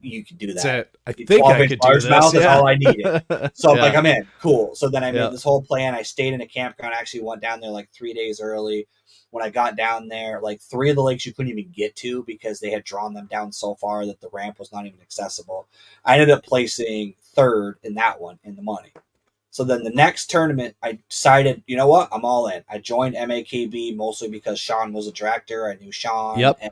you could do that. That's it. I think I could do this. Largemouth is all I needed. So I'm like, I'm in. Cool. So then I made this whole plan. I stayed in a campground. I actually went down there like 3 days early. When I got down there, like 3 of the lakes you couldn't even get to because they had drawn them down so far that the ramp was not even accessible. I ended up placing 3rd in that one in the money. So then the next tournament, I decided, you know what? I'm all in. I joined MAKB mostly because Sean was a director. I knew Sean. Yep. And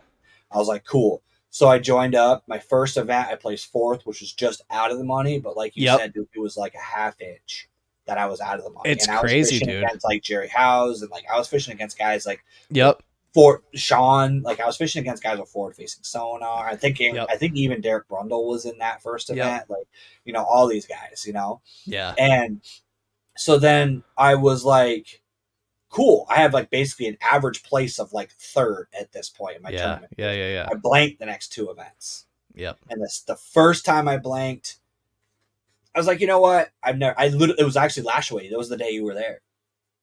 I was like, cool. So I joined up. My first event, I placed 4th, which was just out of the money. But like you said, it was like a half inch that I was out of the money. It's and I was crazy, fishing dude. Against like Jerry Howes, and like I was fishing against guys like for Sean. Like I was fishing against guys with forward facing sonar. I think even Derek Brundle was in that first event. Like, all these guys, Yeah. And so then I was like, cool. I have like basically an average place of like 3rd at this point in my tournament. Yeah. I blanked the next 2 events. Yep. And the first time I blanked, I was like, you know what? It was actually Lashaway. That was the day you were there.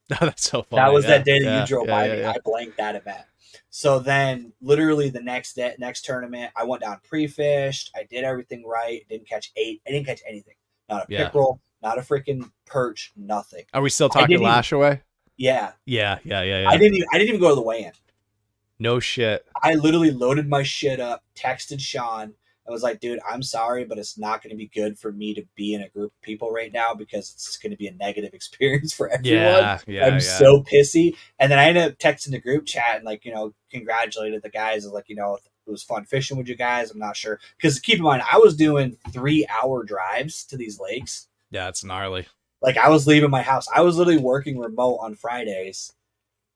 That's so funny. That was that day that you drove by me. I blanked that event. So then literally the next tournament, I went down pre-fished. I did everything right. Didn't catch 8. I didn't catch anything. Not a pickerel, not a freaking perch, nothing. Are we still talking Lashaway? Yeah. Yeah. I didn't even go to the weigh-in. No shit. I literally loaded my shit up, texted Sean. I was like, dude, I'm sorry, but it's not going to be good for me to be in a group of people right now because it's going to be a negative experience for everyone. I'm so pissy. And then I ended up texting the group chat and, like, you know, congratulated the guys. Like, you know, it was fun fishing with you guys. I'm not sure. Because keep in mind, I was doing 3-hour drives to these lakes. Yeah, it's gnarly. Like, I was leaving my house. I was literally working remote on Fridays.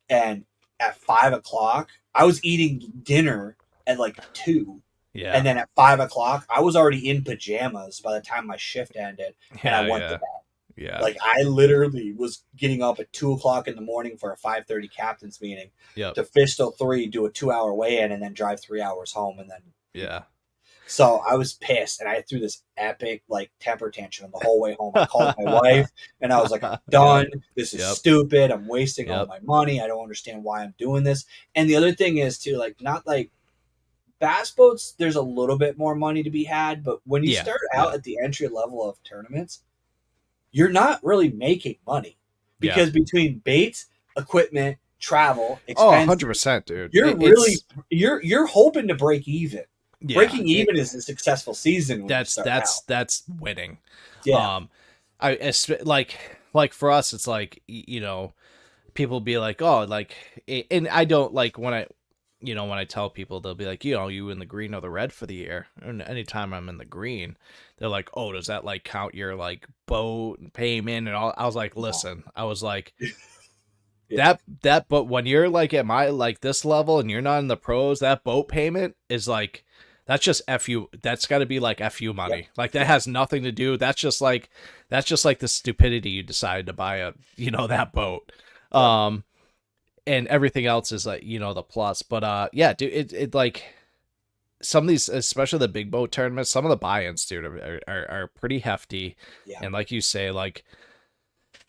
And at 5 o'clock, I was eating dinner at like 2. Yeah. And then at 5 o'clock, I was already in pajamas by the time my shift ended. And I went to bed. Yeah. Like, I literally was getting up at 2 o'clock in the morning for a 5:30 captain's meeting to fish till 3, do a 2-hour weigh-in, and then drive 3 hours home. And then, yeah. So I was pissed, and I threw this epic, like, temper tantrum the whole way home. I called my wife, and I was like, I'm done. This is stupid. I'm wasting all my money. I don't understand why I'm doing this. And the other thing is, too, like, not like bass boats, there's a little bit more money to be had, but when you start out at the entry level of tournaments, you're not really making money because between baits, equipment, travel, expense, 100%, dude. You're hoping to break even. Yeah, breaking even is a successful season. That's winning. Yeah. Like for us, it's like, you know, people be like, oh, like, and I don't like when I tell people, they'll be like, you know, you in the green or the red for the year. And anytime I'm in the green, they're like, oh, does that like count your like boat and payment and all? I was like, listen, I was like, but when you're like at my, like this level and you're not in the pros, that boat payment is like, that's just FU. That's got to be like FU money. Yep. Like that has nothing to do. That's just like the stupidity you decided to buy that boat. And everything else is like, you know, the plus. But yeah, dude, it like some of these, especially the big boat tournaments, some of the buy-ins, dude, are pretty hefty. Yeah. And like you say, like,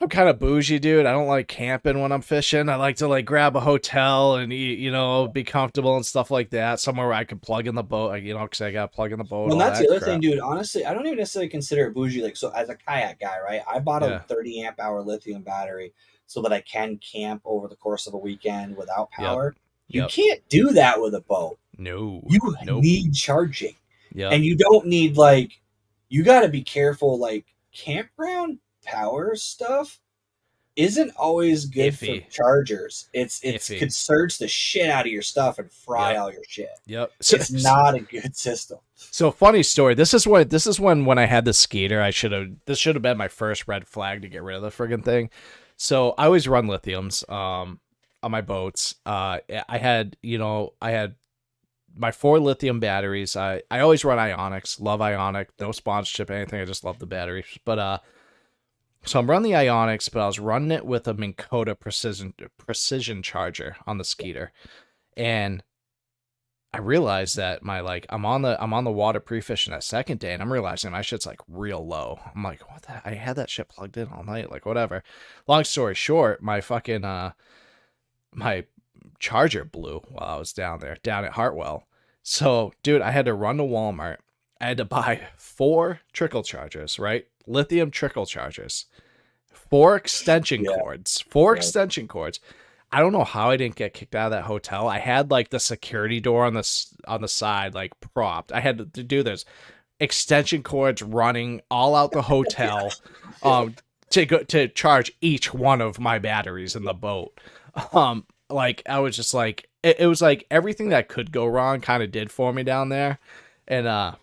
I'm kind of bougie, dude. I don't like camping when I'm fishing. I like to like grab a hotel and eat, you know, be comfortable and stuff like that. Somewhere where I can plug in the boat, you know, because I got to plug in the boat. Well, that's the other thing, dude. Honestly, I don't even necessarily consider it bougie. Like, so as a kayak guy, right? I bought a 30 amp hour lithium battery so that I can camp over the course of a weekend without power. You can't do that with a boat. No. You need charging. Yeah. And you don't need, like, you got to be careful, like, campground power stuff isn't always good for chargers. It could surge the shit out of your stuff and fry all your shit. Yep. It's not a good system. So funny story. This is when I had the Skeeter, this should have been my first red flag to get rid of the friggin' thing. So I always run lithiums on my boats. I had my 4 lithium batteries. I always run Ionics. Love Ionic. No sponsorship, anything. I just love the batteries. But so I'm running the Ionics, but I was running it with a Minn Kota precision charger on the Skeeter, and I realized that I'm on the water pre-fishing that second day, and I'm realizing my shit's like real low. I'm like, what the? I had that shit plugged in all night, like whatever. Long story short, my fucking my charger blew while I was down at Hartwell. So, dude, I had to run to Walmart. I had to buy 4 trickle chargers, right? Lithium trickle chargers, 4 extension cords, 4 extension cords. I don't know how I didn't get kicked out of that hotel. I had like the security door on the side, like propped. I had to do this extension cords running all out the hotel, to charge each one of my batteries in the boat. Like I was just like, it was like everything that could go wrong kind of did for me down there. And,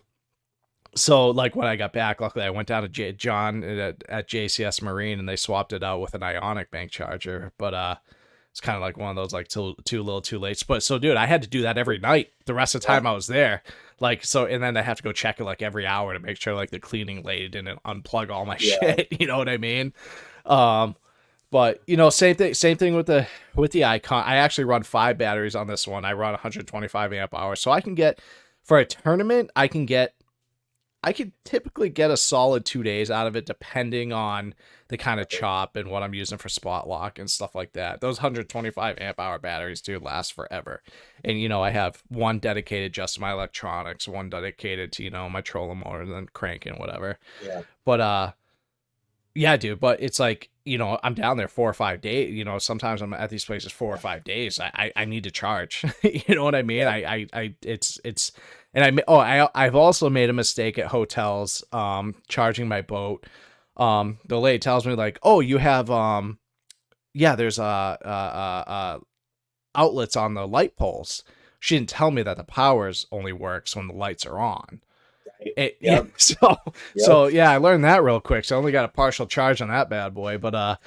so like when I got back, luckily I went down to John at JCS Marine and they swapped it out with an Ionic bank charger. But, it's kind of like one of those like too little too late. But so, dude, I had to do that every night the rest of the time I was there. Like, so, and then I have to go check it like every hour to make sure like the cleaning lady didn't unplug all my shit. You know what I mean? But you know, same thing with the Icon. I actually run 5 batteries on this one. I run 125 amp hours. So I can get, for a tournament, I could typically get a solid 2 days out of it, depending on the kind of chop and what I'm using for spot lock and stuff like that. Those 125 amp hour batteries do last forever. And, you know, I have one dedicated just to my electronics, one dedicated to, you know, my trolling motor and then cranking, whatever. Yeah. But, Yeah, dude, but it's like, I'm down there 4 or 5 days. Sometimes I'm at these places 4 or 5 days. I need to charge. You know what I mean? Yeah. It's and I've also made a mistake at hotels, charging my boat. The lady tells me like, oh, you have, yeah, there's outlets on the light poles. She didn't tell me that the powers only works when the lights are on. Right. Yeah, Yep. so yeah, I learned that real quick. So I only got a partial charge on that bad boy, but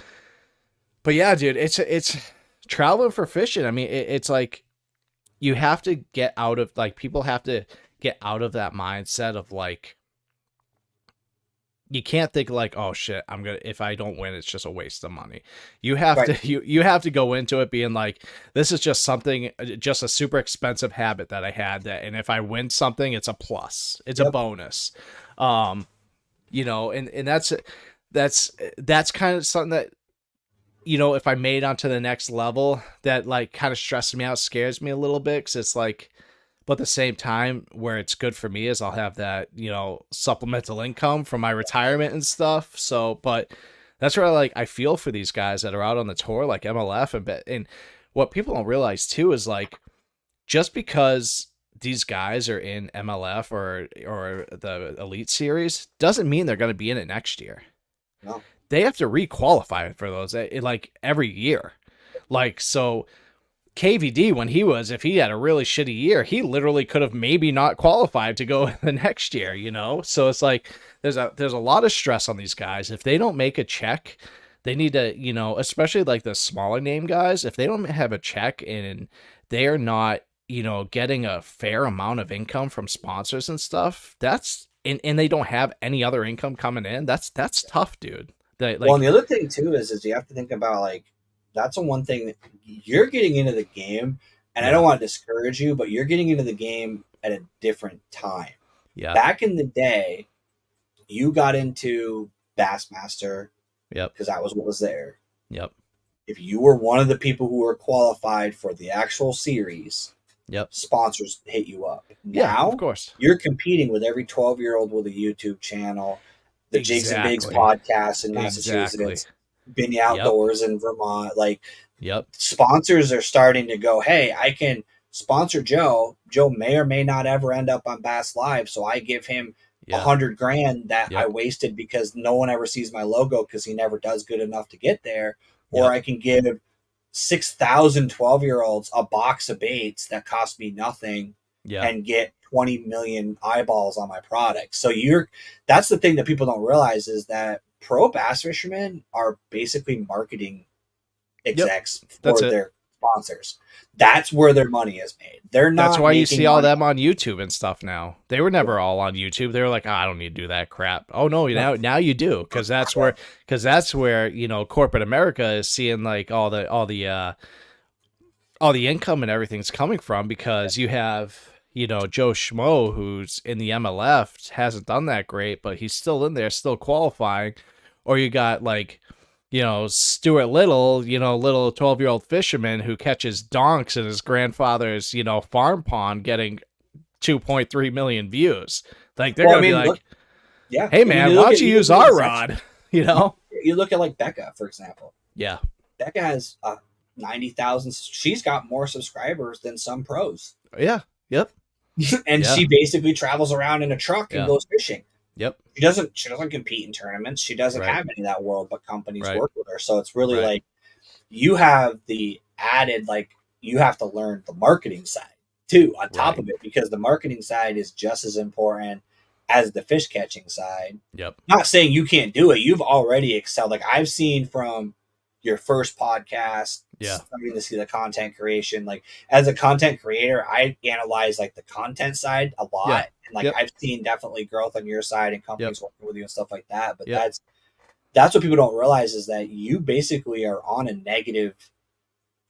yeah, dude, it's traveling for fishing. I mean, it's like you have to get out of, like, people have to get out of that mindset of like, you can't think like, oh shit, if I don't win, it's just a waste of money. You have Right. to you have to go into it being like, this is just something, just a super expensive habit that I had, and if I win something, it's a plus, it's a Yep. bonus. And that's kind of something that, if I made onto the next level, that like kind of stresses me out, scares me a little bit, because it's like, but at the same time, where it's good for me is I'll have that, supplemental income from my retirement and stuff. So, but that's where I feel for these guys that are out on the tour, like MLF, and what people don't realize too is like, just because these guys are in MLF or the Elite Series doesn't mean they're going to be in it next year. No. They have to requalify for those, like every year. Like, so KVD, when if he had a really shitty year, he literally could have maybe not qualified to go the next year, So it's like, there's a lot of stress on these guys. If they don't make a check, they need to, especially like the smaller name guys, if they don't have a check and they are not, getting a fair amount of income from sponsors and stuff, and they don't have any other income coming in, that's tough, dude. Well, and the other thing too is you have to think about, like, that's the one thing that you're getting into the game, and I don't want to discourage you, but you're getting into the game at a different time. Yeah. Back in the day, you got into Bassmaster, because that was what was there. Yep. If you were one of the people who were qualified for the actual series, sponsors hit you up. Now, of course, you're competing with every 12-year-old with a YouTube channel, the Jigs and Bigs podcast in Massachusetts, Binny Outdoors in Vermont. Like, sponsors are starting to go, hey, I can sponsor Joe. Joe may or may not ever end up on Bass Live, so I give him $100,000 that I wasted because no one ever sees my logo because he never does good enough to get there. Or I can give 6,000 12-year-olds a box of baits that cost me nothing and get 20 million eyeballs on my product. So that's the thing that people don't realize, is that pro bass fishermen are basically marketing execs for their sponsors. That's where their money is made. They're not. That's why you see all them on YouTube and stuff now. They were never all on YouTube. They were like, I don't need to do that crap. Oh no, now you do, because that's where corporate America is seeing like all the income and everything's coming from, because you have Joe Schmo, who's in the MLF, hasn't done that great, but he's still in there, still qualifying. Or you got like, Stuart Little, little 12-year-old fisherman who catches donks in his grandfather's, farm pond, getting 2.3 million views. Like, they're going to be like, hey man, why don't you use our rod? You look at like Becca, for example. Yeah. Becca has 90,000. She's got more subscribers than some pros. Yeah. Yep. And she basically travels around in a truck and goes fishing. Yep. She doesn't compete in tournaments. She doesn't have any of that world, but companies work with her. So it's really like, you have the added, like, you have to learn the marketing side too on top of it, because the marketing side is just as important as the fish catching side. Yep. Not saying you can't do it. You've already excelled. Like, I've seen from your first podcast, starting to see the content creation. Like, as a content creator, I analyze like the content side a lot. Yeah. And like, I've seen definitely growth on your side and companies working with you and stuff like that. But that's what people don't realize, is that you basically are on a negative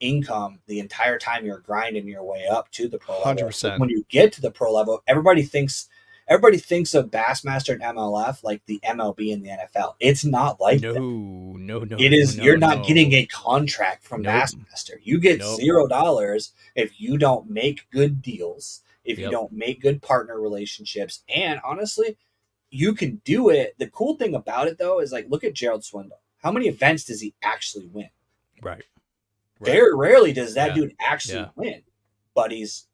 income the entire time you're grinding your way up to the pro level. 100%. When you get to the pro level, everybody thinks of Bassmaster and MLF like the MLB and the NFL. It's not like that. No. It is. You're not getting a contract from Bassmaster. You get $0 if you don't make good deals, if you don't make good partner relationships, and honestly, you can do it. The cool thing about it though is like, look at Gerald Swindle. How many events does he actually win? Right. Very rarely does that dude actually win, but he's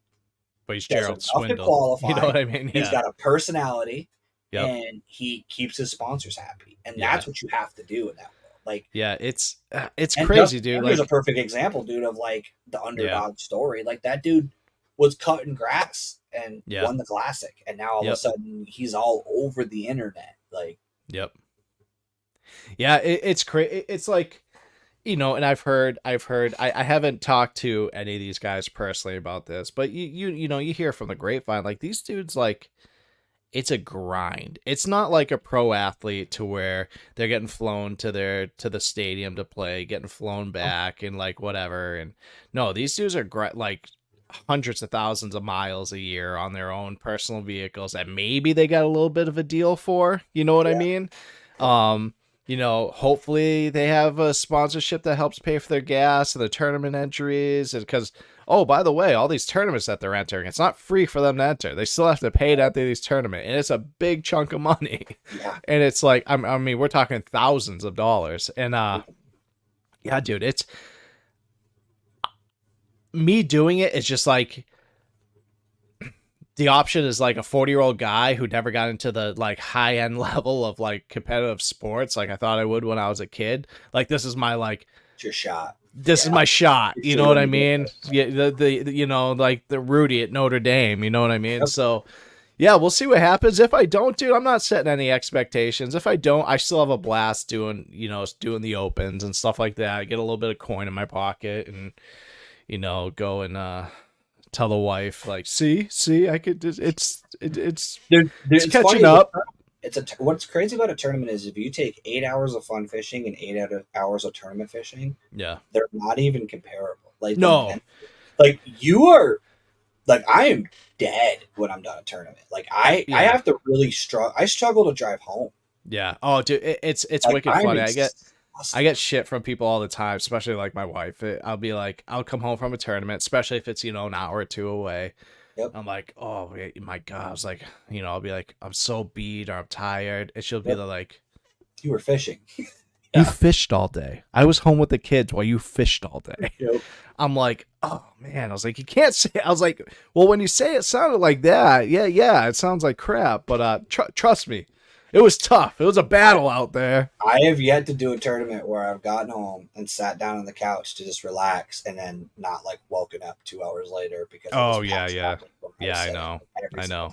Gerald Swindle. You know what I mean? He's got a personality, and he keeps his sponsors happy, and that's what you have to do in that world. Like, it's crazy, dude. There's a perfect example, dude, of like the underdog story. Like that dude was cutting grass and won the classic, and now all of a sudden he's all over the internet. Like, it's crazy. It's like, you know, and I've heard, I haven't talked to any of these guys personally about this, but you know, you hear from the grapevine, like these dudes, like it's a grind. It's not like a pro athlete to where they're getting flown to the stadium to play, getting flown back and like whatever. And no, these dudes are like hundreds of thousands of miles a year on their own personal vehicles that maybe they got a little bit of a deal for, you know what I mean? You know, hopefully they have a sponsorship that helps pay for their gas and the tournament entries. And because, oh, by the way, all these tournaments that they're entering, it's not free for them to enter. They still have to pay to enter these tournaments. And it's a big chunk of money. Yeah. And it's like, I mean, we're talking thousands of dollars. And yeah, dude, it's me doing it. It's just like, the option is like a 40-year-old guy who never got into the like high end level of like competitive sports. Like I thought I would when I was a kid. Like, this is my, like, it's your shot. This is my shot. You know what I mean? Yeah. The you know, like the Rudy at Notre Dame, you know what I mean? Yep. So yeah, we'll see what happens. If I don't, dude, I'm not setting any expectations. If I don't, I still have a blast doing the opens and stuff like that. I get a little bit of coin in my pocket and, you know, go and, tell the wife, like, see, I could just, it's catching up. What's crazy about a tournament is if you take 8 hours of fun fishing and 8 hours of tournament fishing, they're not even comparable. Like, no, like you are, like I am dead when I'm done a tournament. Like I have to really struggle. I struggle to drive home. Yeah. Oh, dude, it's like, wicked funny. I get shit from people all the time, especially like my wife. I'll be like, I'll come home from a tournament, especially if it's, you know, an hour or two away. Yep. I'm like, oh my God. I was like, you know, I'll be like, I'm so beat or I'm tired. And she'll be like, you were fishing. You fished all day. I was home with the kids while you fished all day. Yep. I'm like, oh man. I was like, you can't say, I was like, well, when you say it sounded like that. Yeah. It sounds like crap, but trust me. It was tough. It was a battle out there. I have yet to do a tournament where I've gotten home and sat down on the couch to just relax and then not like woken up 2 hours later because. Oh yeah. I know. Time.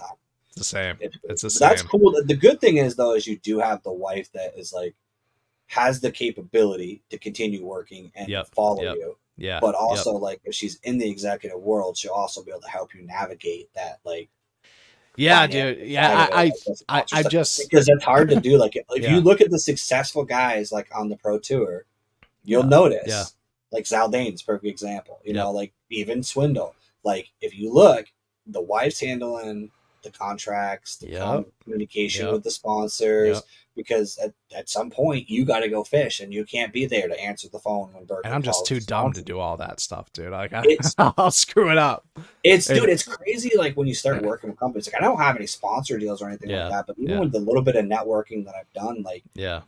It's the same. It's the same. That's cool. The good thing is though, is you do have the wife that is like has the capability to continue working and follow you. Yeah. But also like if she's in the executive world, she'll also be able to help you navigate that like. Yeah, dude. Yeah, I just because it's hard to do. Like if you look at the successful guys like on the pro tour, you'll notice like Zaldain's perfect example. You know, like even Swindle. Like if you look, the wife's handling the contracts, the communication with the sponsors. Because at some point you got to go fish and you can't be there to answer the phone when Burke. And I'm just too dumb to do all that stuff, dude. Like I'll screw it up. It's crazy. Like when you start working with companies, like I don't have any sponsor deals or anything like that, but even with the little bit of networking that I've done, like the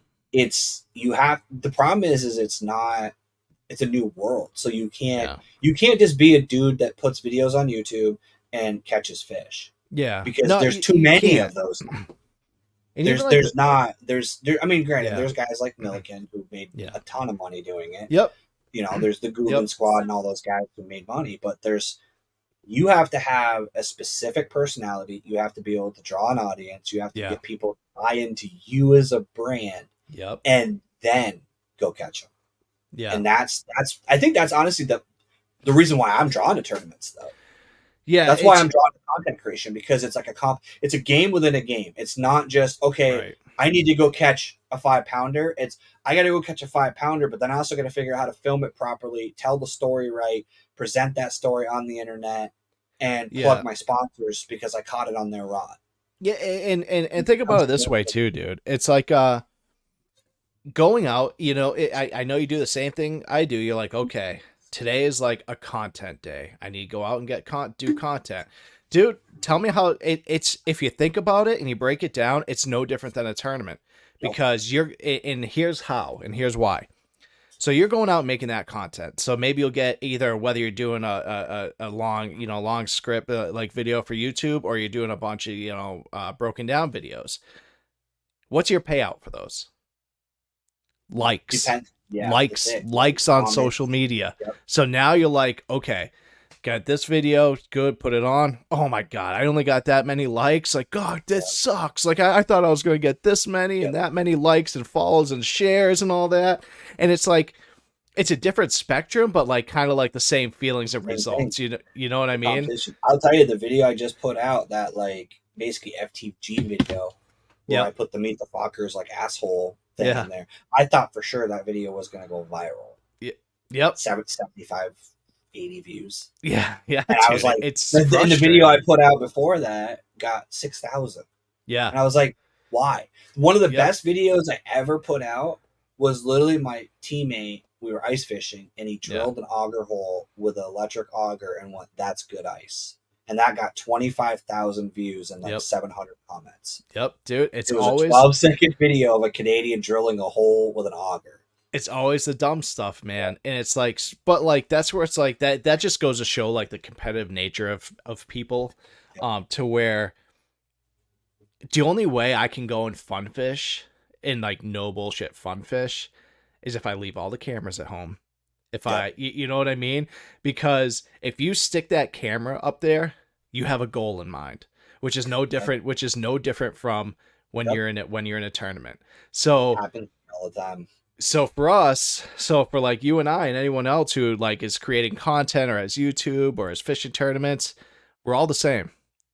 problem is it's a new world. So you can't just be a dude that puts videos on YouTube and catches fish. Yeah. Because there's too many of those now. And there's guys like Milliken who made a ton of money doing it. Yep. You know, there's the Goulden squad and all those guys who made money, but you have to have a specific personality. You have to be able to draw an audience. You have to get people to buy into you as a brand. Yep. And then go catch them. Yeah. And I think that's honestly the reason why I'm drawn to tournaments though. Yeah, that's why I'm drawn to content creation because it's like it's a game within a game. It's not just I need to go catch a 5-pounder. It's I got to go catch a 5-pounder, but then I also got to figure out how to film it properly, tell the story right, present that story on the internet, and plug my sponsors because I caught it on their rod. Yeah, and think about it this way too, dude. It's like going out. You know, I know you do the same thing I do. You're like, okay, today is like a content day. I need to go out and do content. Dude, tell me how it's, if you think about it and you break it down, it's no different than a tournament, Nope. because and here's how, and here's why. So you're going out and making that content. So maybe you'll get either, whether you're doing a long, long script, like video for YouTube, or you're doing a bunch of, broken down videos. What's your payout for those? Likes. Depends. Yeah, Likes on social media. Yep. So now you're like, okay, got this video, good, put it on. Oh my God, I only got that many likes. Like, God, this sucks. Like, I thought I was going to get this many and that many likes and follows and shares and all that. And it's like, it's a different spectrum, but like kind of like the same feelings and results. You know what I mean? I'll tell you, the video I just put out, that like basically FTG video, where I put the Meet the Fockers like asshole thing in there. I thought for sure that video was going to go viral. Yep. 75, 80 views. Yeah. And I was like, it's in the video I put out before that got 6,000. Yeah. And I was like, why? One of the best videos I ever put out was literally my teammate. We were ice fishing, and he drilled an auger hole with an electric auger and went, "That's good ice." And that got 25,000 views and like 700 comments. Yep, dude. It was always a 12-second video of a Canadian drilling a hole with an auger. It's always the dumb stuff, man. And it's like, but like, that's where it's like that just goes to show like the competitive nature of people, to where the only way I can go and fun fish and like no bullshit fun fish is if I leave all the cameras at home. If you know what I mean? Because if you stick that camera up there, you have a goal in mind, which is no different, from when you're in it, when you're in a tournament. So it happens all the time. So for us, for like you and I and anyone else who like is creating content or has YouTube or has fishing tournaments, we're all the same.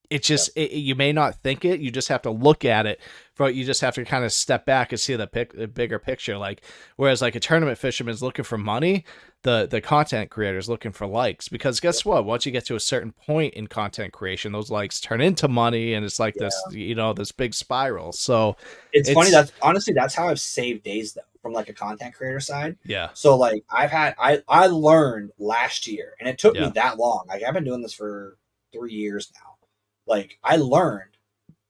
It's just, you may not think it. You just have to look at it. You just have to kind of step back and see the bigger picture. Like, whereas like a tournament fisherman is looking for money, the content creator is looking for likes. Because guess what? Once you get to a certain point in content creation, those likes turn into money, and it's like this, this big spiral. So it's funny. That's how I've saved days though, from like a content creator side. Yeah. So like I learned last year, and it took me that long. Like I've been doing this for 3 years now. Like I learned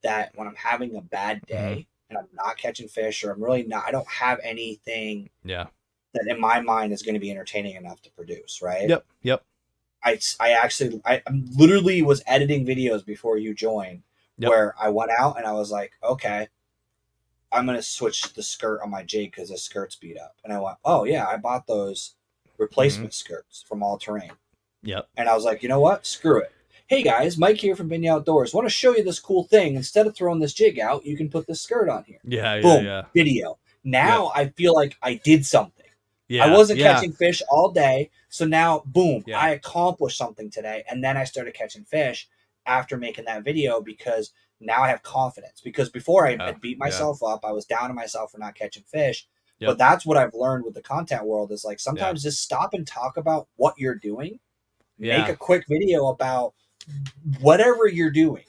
that when I'm having a bad day and I'm not catching fish, or I don't have anything that in my mind is going to be entertaining enough to produce, right? Yep. I literally was editing videos before you joined, where I went out and I was like, okay, I'm going to switch the skirt on my jig because the skirt's beat up. And I went, oh yeah, I bought those replacement skirts from All Terrain. Yep. And I was like, you know what? Screw it. Hey guys, Mike here from Binya Outdoors. Want to show you this cool thing. Instead of throwing this jig out, you can put this skirt on here. Boom, video. Now I feel like I did something. I wasn't catching fish all day. So now, boom, I accomplished something today. And then I started catching fish after making that video, because now I have confidence. Because before I beat myself up, I was down on myself for not catching fish. But that's what I've learned with the content world is like sometimes just stop and talk about what you're doing. Make a quick video about whatever you're doing,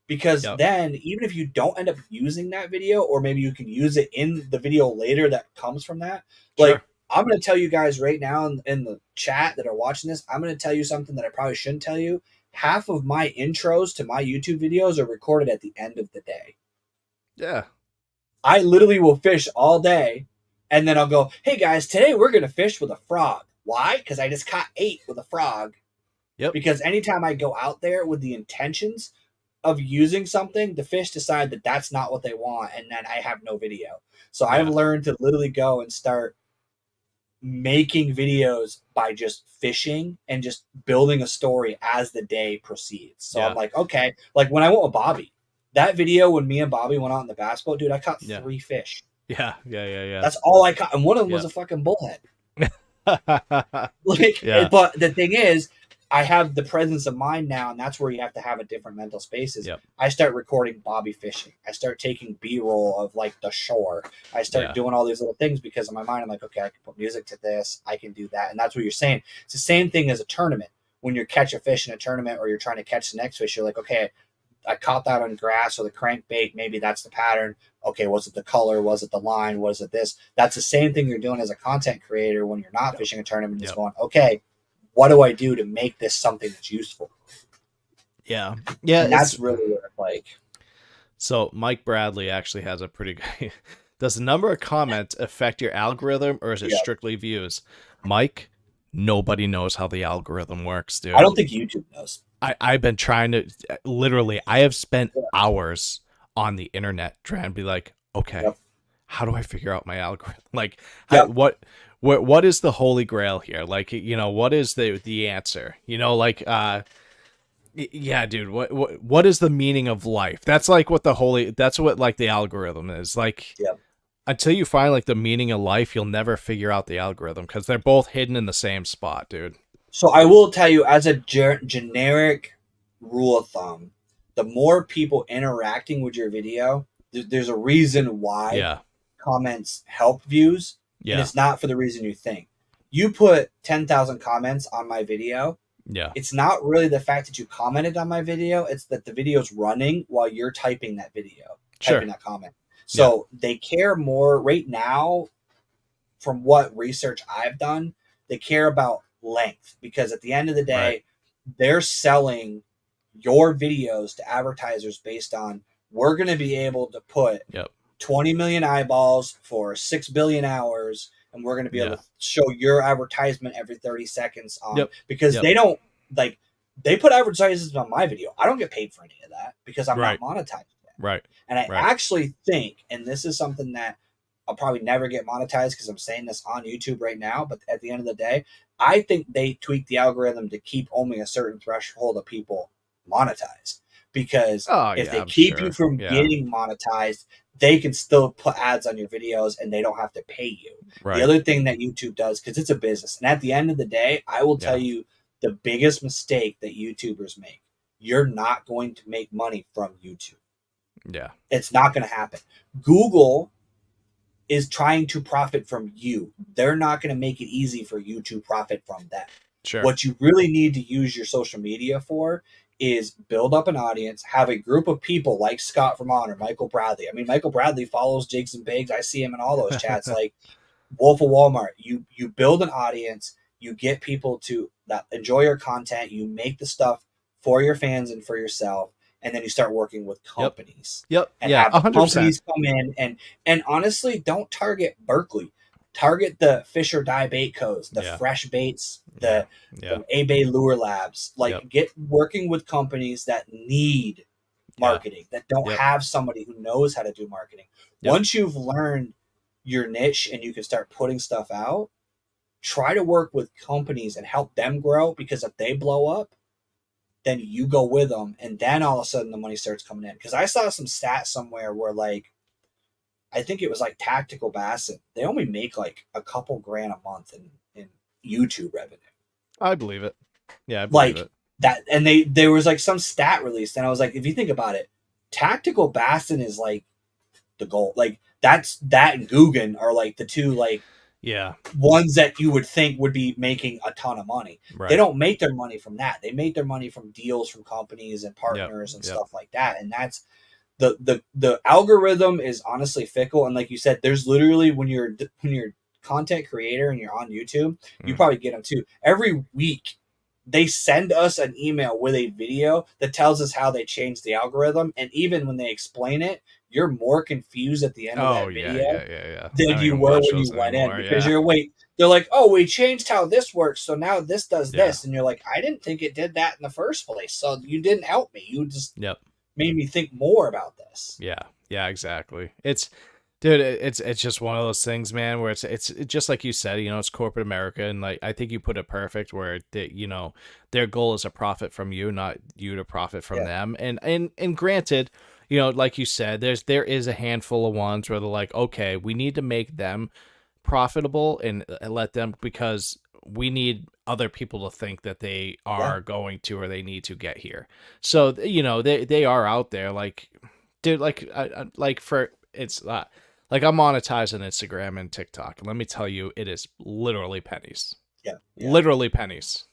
because then even if you don't end up using that video, or maybe you can use it in the video later that comes from that, like I'm going to tell you guys right now in the chat that are watching this, I'm going to tell you something that I probably shouldn't tell you. Half of my intros to my YouTube videos are recorded at the end of the day. I literally will fish all day, and then I'll go, hey guys, today we're going to fish with a frog. Why? Because I just caught 8 with a frog. Because anytime I go out there with the intentions of using something, the fish decide that that's not what they want, and then I have no video. So I've learned to literally go and start making videos by just fishing and just building a story as the day proceeds. So I'm like, okay, like when I went with Bobby, that video when me and Bobby went out in the bass boat, dude, I caught 3 fish. That's all I caught, and one of them was a fucking bullhead. But the thing is, I have the presence of mind now, and that's where you have to have a different mental spaces. I start recording Bobby fishing. I start taking B-roll of like the shore. I start doing all these little things because in my mind, I'm like, okay, I can put music to this. I can do that. And that's what you're saying. It's the same thing as a tournament. When you catch a fish in a tournament or you're trying to catch the next fish, you're like, okay, I caught that on grass or the crankbait. Maybe that's the pattern. Okay, was it the color? Was it the line? Was it this? That's the same thing you're doing as a content creator when you're not fishing a tournament. Just going, okay, what do I do to make this something that's useful? Yeah. And that's really what it's like. So Mike Bradley actually has a pretty good. Does the number of comments affect your algorithm, or is it strictly views? Mike, nobody knows how the algorithm works, dude. I don't think YouTube knows. I've been trying to literally. I have spent hours on the internet trying to be like, okay, how do I figure out my algorithm? Like, what is the holy grail here? Like, you know, what is the answer? You know, like, yeah, dude, what is the meaning of life? That's like what that's what like the algorithm is. Like, until you find like the meaning of life, you'll never figure out the algorithm because they're both hidden in the same spot, dude. So I will tell you, as a generic rule of thumb, the more people interacting with your video, there's a reason why comments help views. Yeah. And it's not for the reason you think. You put 10,000 comments on my video. Yeah. It's not really the fact that you commented on my video. It's that the video's running while you're typing that video, typing that comment. So they care more right now, from what research I've done, they care about length, because at the end of the day, they're selling your videos to advertisers based on, we're going to be able to put 20 million eyeballs for 6 billion hours, and we're going to be able to show your advertisement every 30 seconds on because they don't like, they put advertisements on my video. I don't get paid for any of that because I'm not monetized yet. Right. And I actually think, and this is something that I'll probably never get monetized because I'm saying this on YouTube right now, but at the end of the day, I think they tweak the algorithm to keep only a certain threshold of people monetized, because if they keep you from getting monetized, they can still put ads on your videos and they don't have to pay you. The other thing that YouTube does, because it's a business, and at the end of the day, I will tell you the biggest mistake that YouTubers make: you're not going to make money from YouTube. Yeah. It's not going to happen. Google is trying to profit from you. They're not going to make it easy for you to profit from them. Sure. What you really need to use your social media for is build up an audience, have a group of people like Scott Vermont or Michael Bradley. I mean, Michael Bradley follows Jigs and Bigs. I see him in all those chats. Like Wolf of Walmart. You build an audience, you get people to that enjoy your content, you make the stuff for your fans and for yourself, and then you start working with companies. And have 100%. Companies come in and honestly, don't target Berkeley. Target the Fish or Die Bait Co's, the Fresh Baits, the A-Bay Lure Labs. Like get working with companies that need marketing, that don't have somebody who knows how to do marketing. Once you've learned your niche and you can start putting stuff out, try to work with companies and help them grow, because if they blow up, then you go with them, and then all of a sudden the money starts coming in. Because I saw some stats somewhere where, like, I think it was like Tactical Bassin, they only make like a couple grand a month in YouTube revenue. I believe it. Yeah, I believe it. That, and there was like some stat released, and I was like, if you think about it, Tactical Bassin is like the goal. Like that and Guggen are like the two like ones that you would think would be making a ton of money. They don't make their money from that. They make their money from deals from companies and partners and stuff like that. And that's the algorithm is honestly fickle. And like you said, there's literally when you're content creator and you're on YouTube, you probably get them too. Every week they send us an email with a video that tells us how they changed the algorithm. And even when they explain it, you're more confused at the end of that video than you were when you went in, because they're like, oh, we changed how this works, so now this does this. And you're like, I didn't think it did that in the first place. So you didn't help me. You just made me think more about this. Yeah, exactly. It's just one of those things, man, where it's just like you said, you know, it's corporate America, and like I think you put it perfect, where they, you know, their goal is to profit from you, not you to profit from them. And granted, you know, like you said, there is a handful of ones where they're like, okay, we need to make them profitable and let them, because we need other people to think that they are going to, or they need to get here. So, you know, they are out there, like, dude, like for it's like I'm monetized on Instagram and TikTok, and let me tell you, it is literally pennies. Literally pennies.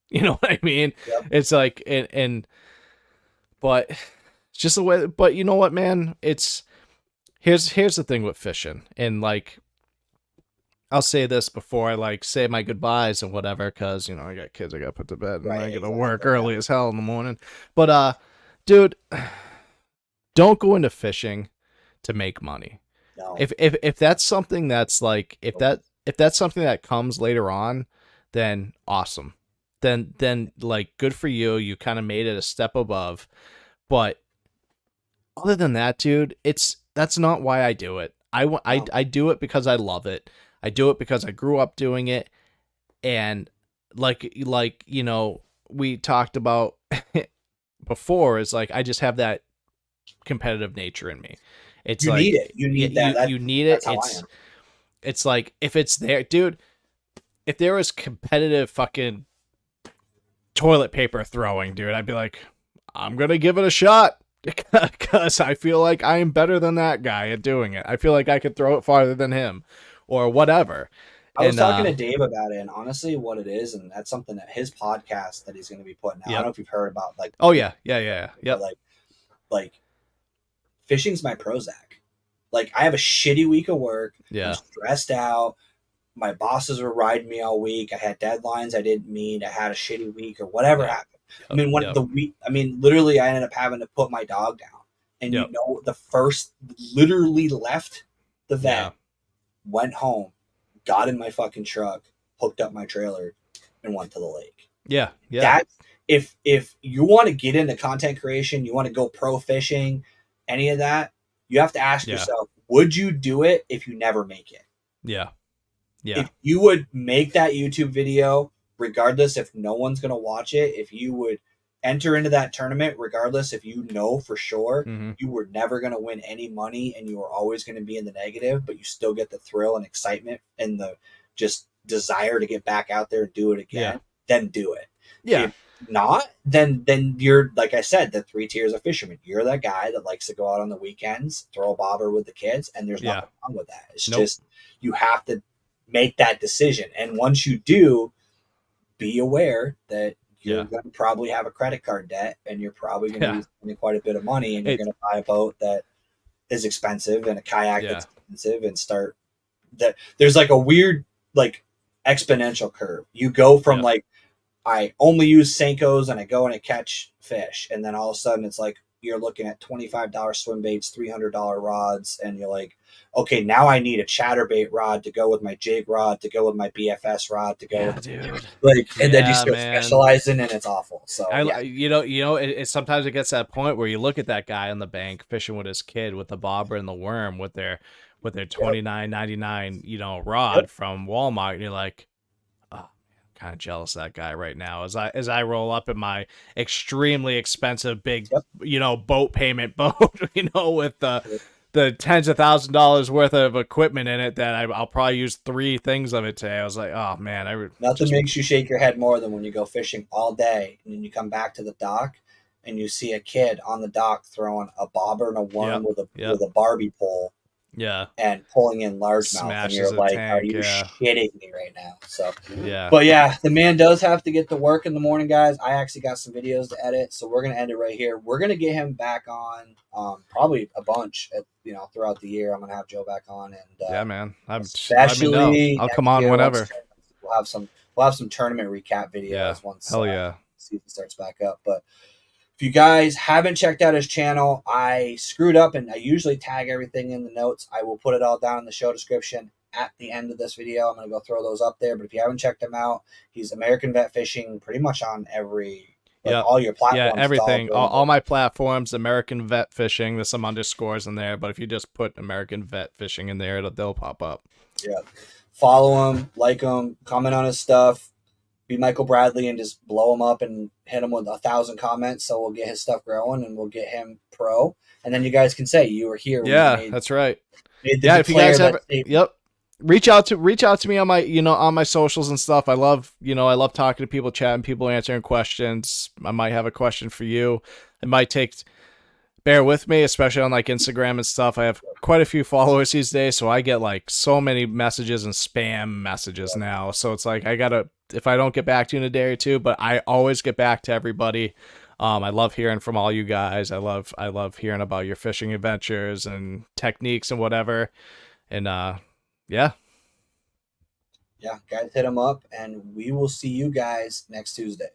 You know what I mean? It's like, but it's just the way. But you know what, man? It's here's the thing with fishing, and like I'll say this before I like say my goodbyes and whatever, because you know I got kids I gotta put to bed and Right, I gotta exactly, work yeah. early as hell in the morning. But dude, don't go into fishing to make money. No. If that's something that's like if that's something that comes later on, then awesome. Then like good for you. You kind of made it a step above. But other than that, dude, that's not why I do it. I do it because I love it. I do it because I grew up doing it, and like you know we talked about before is like I just have that competitive nature in me. It's You like need it. You need that. you need it. That's how I am. It's like if it's there, dude. If there was competitive fucking toilet paper throwing, dude, I'd be like, I'm gonna give it a shot because I feel like I am better than that guy at doing it. I feel like I could throw it farther than him, or whatever. I was talking to Dave about it, and honestly, what it is, and that's something that his podcast that he's going to be putting out. Yep. I don't know if you've heard about, like, oh yeah, like fishing's my Prozac. Like, I have a shitty week of work. Yeah, I'm stressed out. My bosses were riding me all week. I had deadlines I didn't meet. I had a shitty week or whatever happened. I mean, literally, I ended up having to put my dog down. And you know, the first, literally left the vet, went home, got in my fucking truck, hooked up my trailer, and went to the lake. Yeah. That's, if you want to get into content creation, you want to go pro fishing, any of that, you have to ask yourself, would you do it if you never make it? Yeah. If you would make that YouTube video, regardless if no one's going to watch it, if you would enter into that tournament, regardless if you know for sure you were never going to win any money and you were always going to be in the negative, but you still get the thrill and excitement and the just desire to get back out there and do it again, then do it. Yeah. If not, then you're, like I said, the 3 tiers of fishermen. You're that guy that likes to go out on the weekends, throw a bobber with the kids, and there's nothing wrong with that. It's just you have to make that decision. And once you do, be aware that you're going to probably have a credit card debt and you're probably going to be spending quite a bit of money, and you're going to buy a boat that is expensive and a kayak that's expensive and start that. There's like a weird, like, exponential curve. You go from like, I only use Senkos and I go and I catch fish. And then all of a sudden it's like, you're looking at $25 swim baits, $300 rods. And you're like, okay, now I need a chatterbait rod to go with my jig rod, to go with my BFS rod, to go with, dude. Like, and then you start specializing and it's awful. So you know, it sometimes it gets to that point where you look at that guy on the bank fishing with his kid with the bobber and the worm with their $29.99, you know, rod from Walmart, and you're like, kind of jealous of that guy right now as I roll up in my extremely expensive big you know boat payment boat, you know, with the tens of $1,000s worth of equipment in it that I'll probably use 3 things of it today. I was like, oh man, nothing makes you shake your head more than when you go fishing all day and then you come back to the dock and you see a kid on the dock throwing a bobber and a worm with a Barbie pole. And pulling in largemouth, and you're like, are you shitting me right now? So but the man does have to get to work in the morning, guys. I actually got some videos to edit, so we're gonna end it right here. We're gonna get him back on probably a bunch throughout the year. I'm gonna have Joe back on, and man, especially I'll come on whenever. We'll have some tournament recap videos once season starts back up. But if you guys haven't checked out his channel, I screwed up and I usually tag everything in the notes. I will put it all down in the show description at the end of this video. I'm going to go throw those up there. But if you haven't checked him out, he's American Vet Fishing pretty much on every, all your platforms. Yeah, everything. All my platforms, American Vet Fishing. There's some underscores in there, but if you just put American Vet Fishing in there, they'll pop up. Yeah. Follow him, like him, comment on his stuff. Be Michael Bradley and just blow him up and hit him with 1,000 comments, so we'll get his stuff growing and we'll get him pro, and then you guys can say you were here. That's right. If you guys ever, reach out to me on my on my socials and stuff. I love talking to people, chatting, people answering questions. I might have a question for you. It might take. Bear with me, especially on like Instagram and stuff. I have quite a few followers these days, so I get like so many messages and spam messages now. So it's like if I don't get back to you in a day or two, but I always get back to everybody. I love hearing from all you guys. I love hearing about your fishing adventures and techniques and whatever. And Yeah, guys, hit them up, and we will see you guys next Tuesday.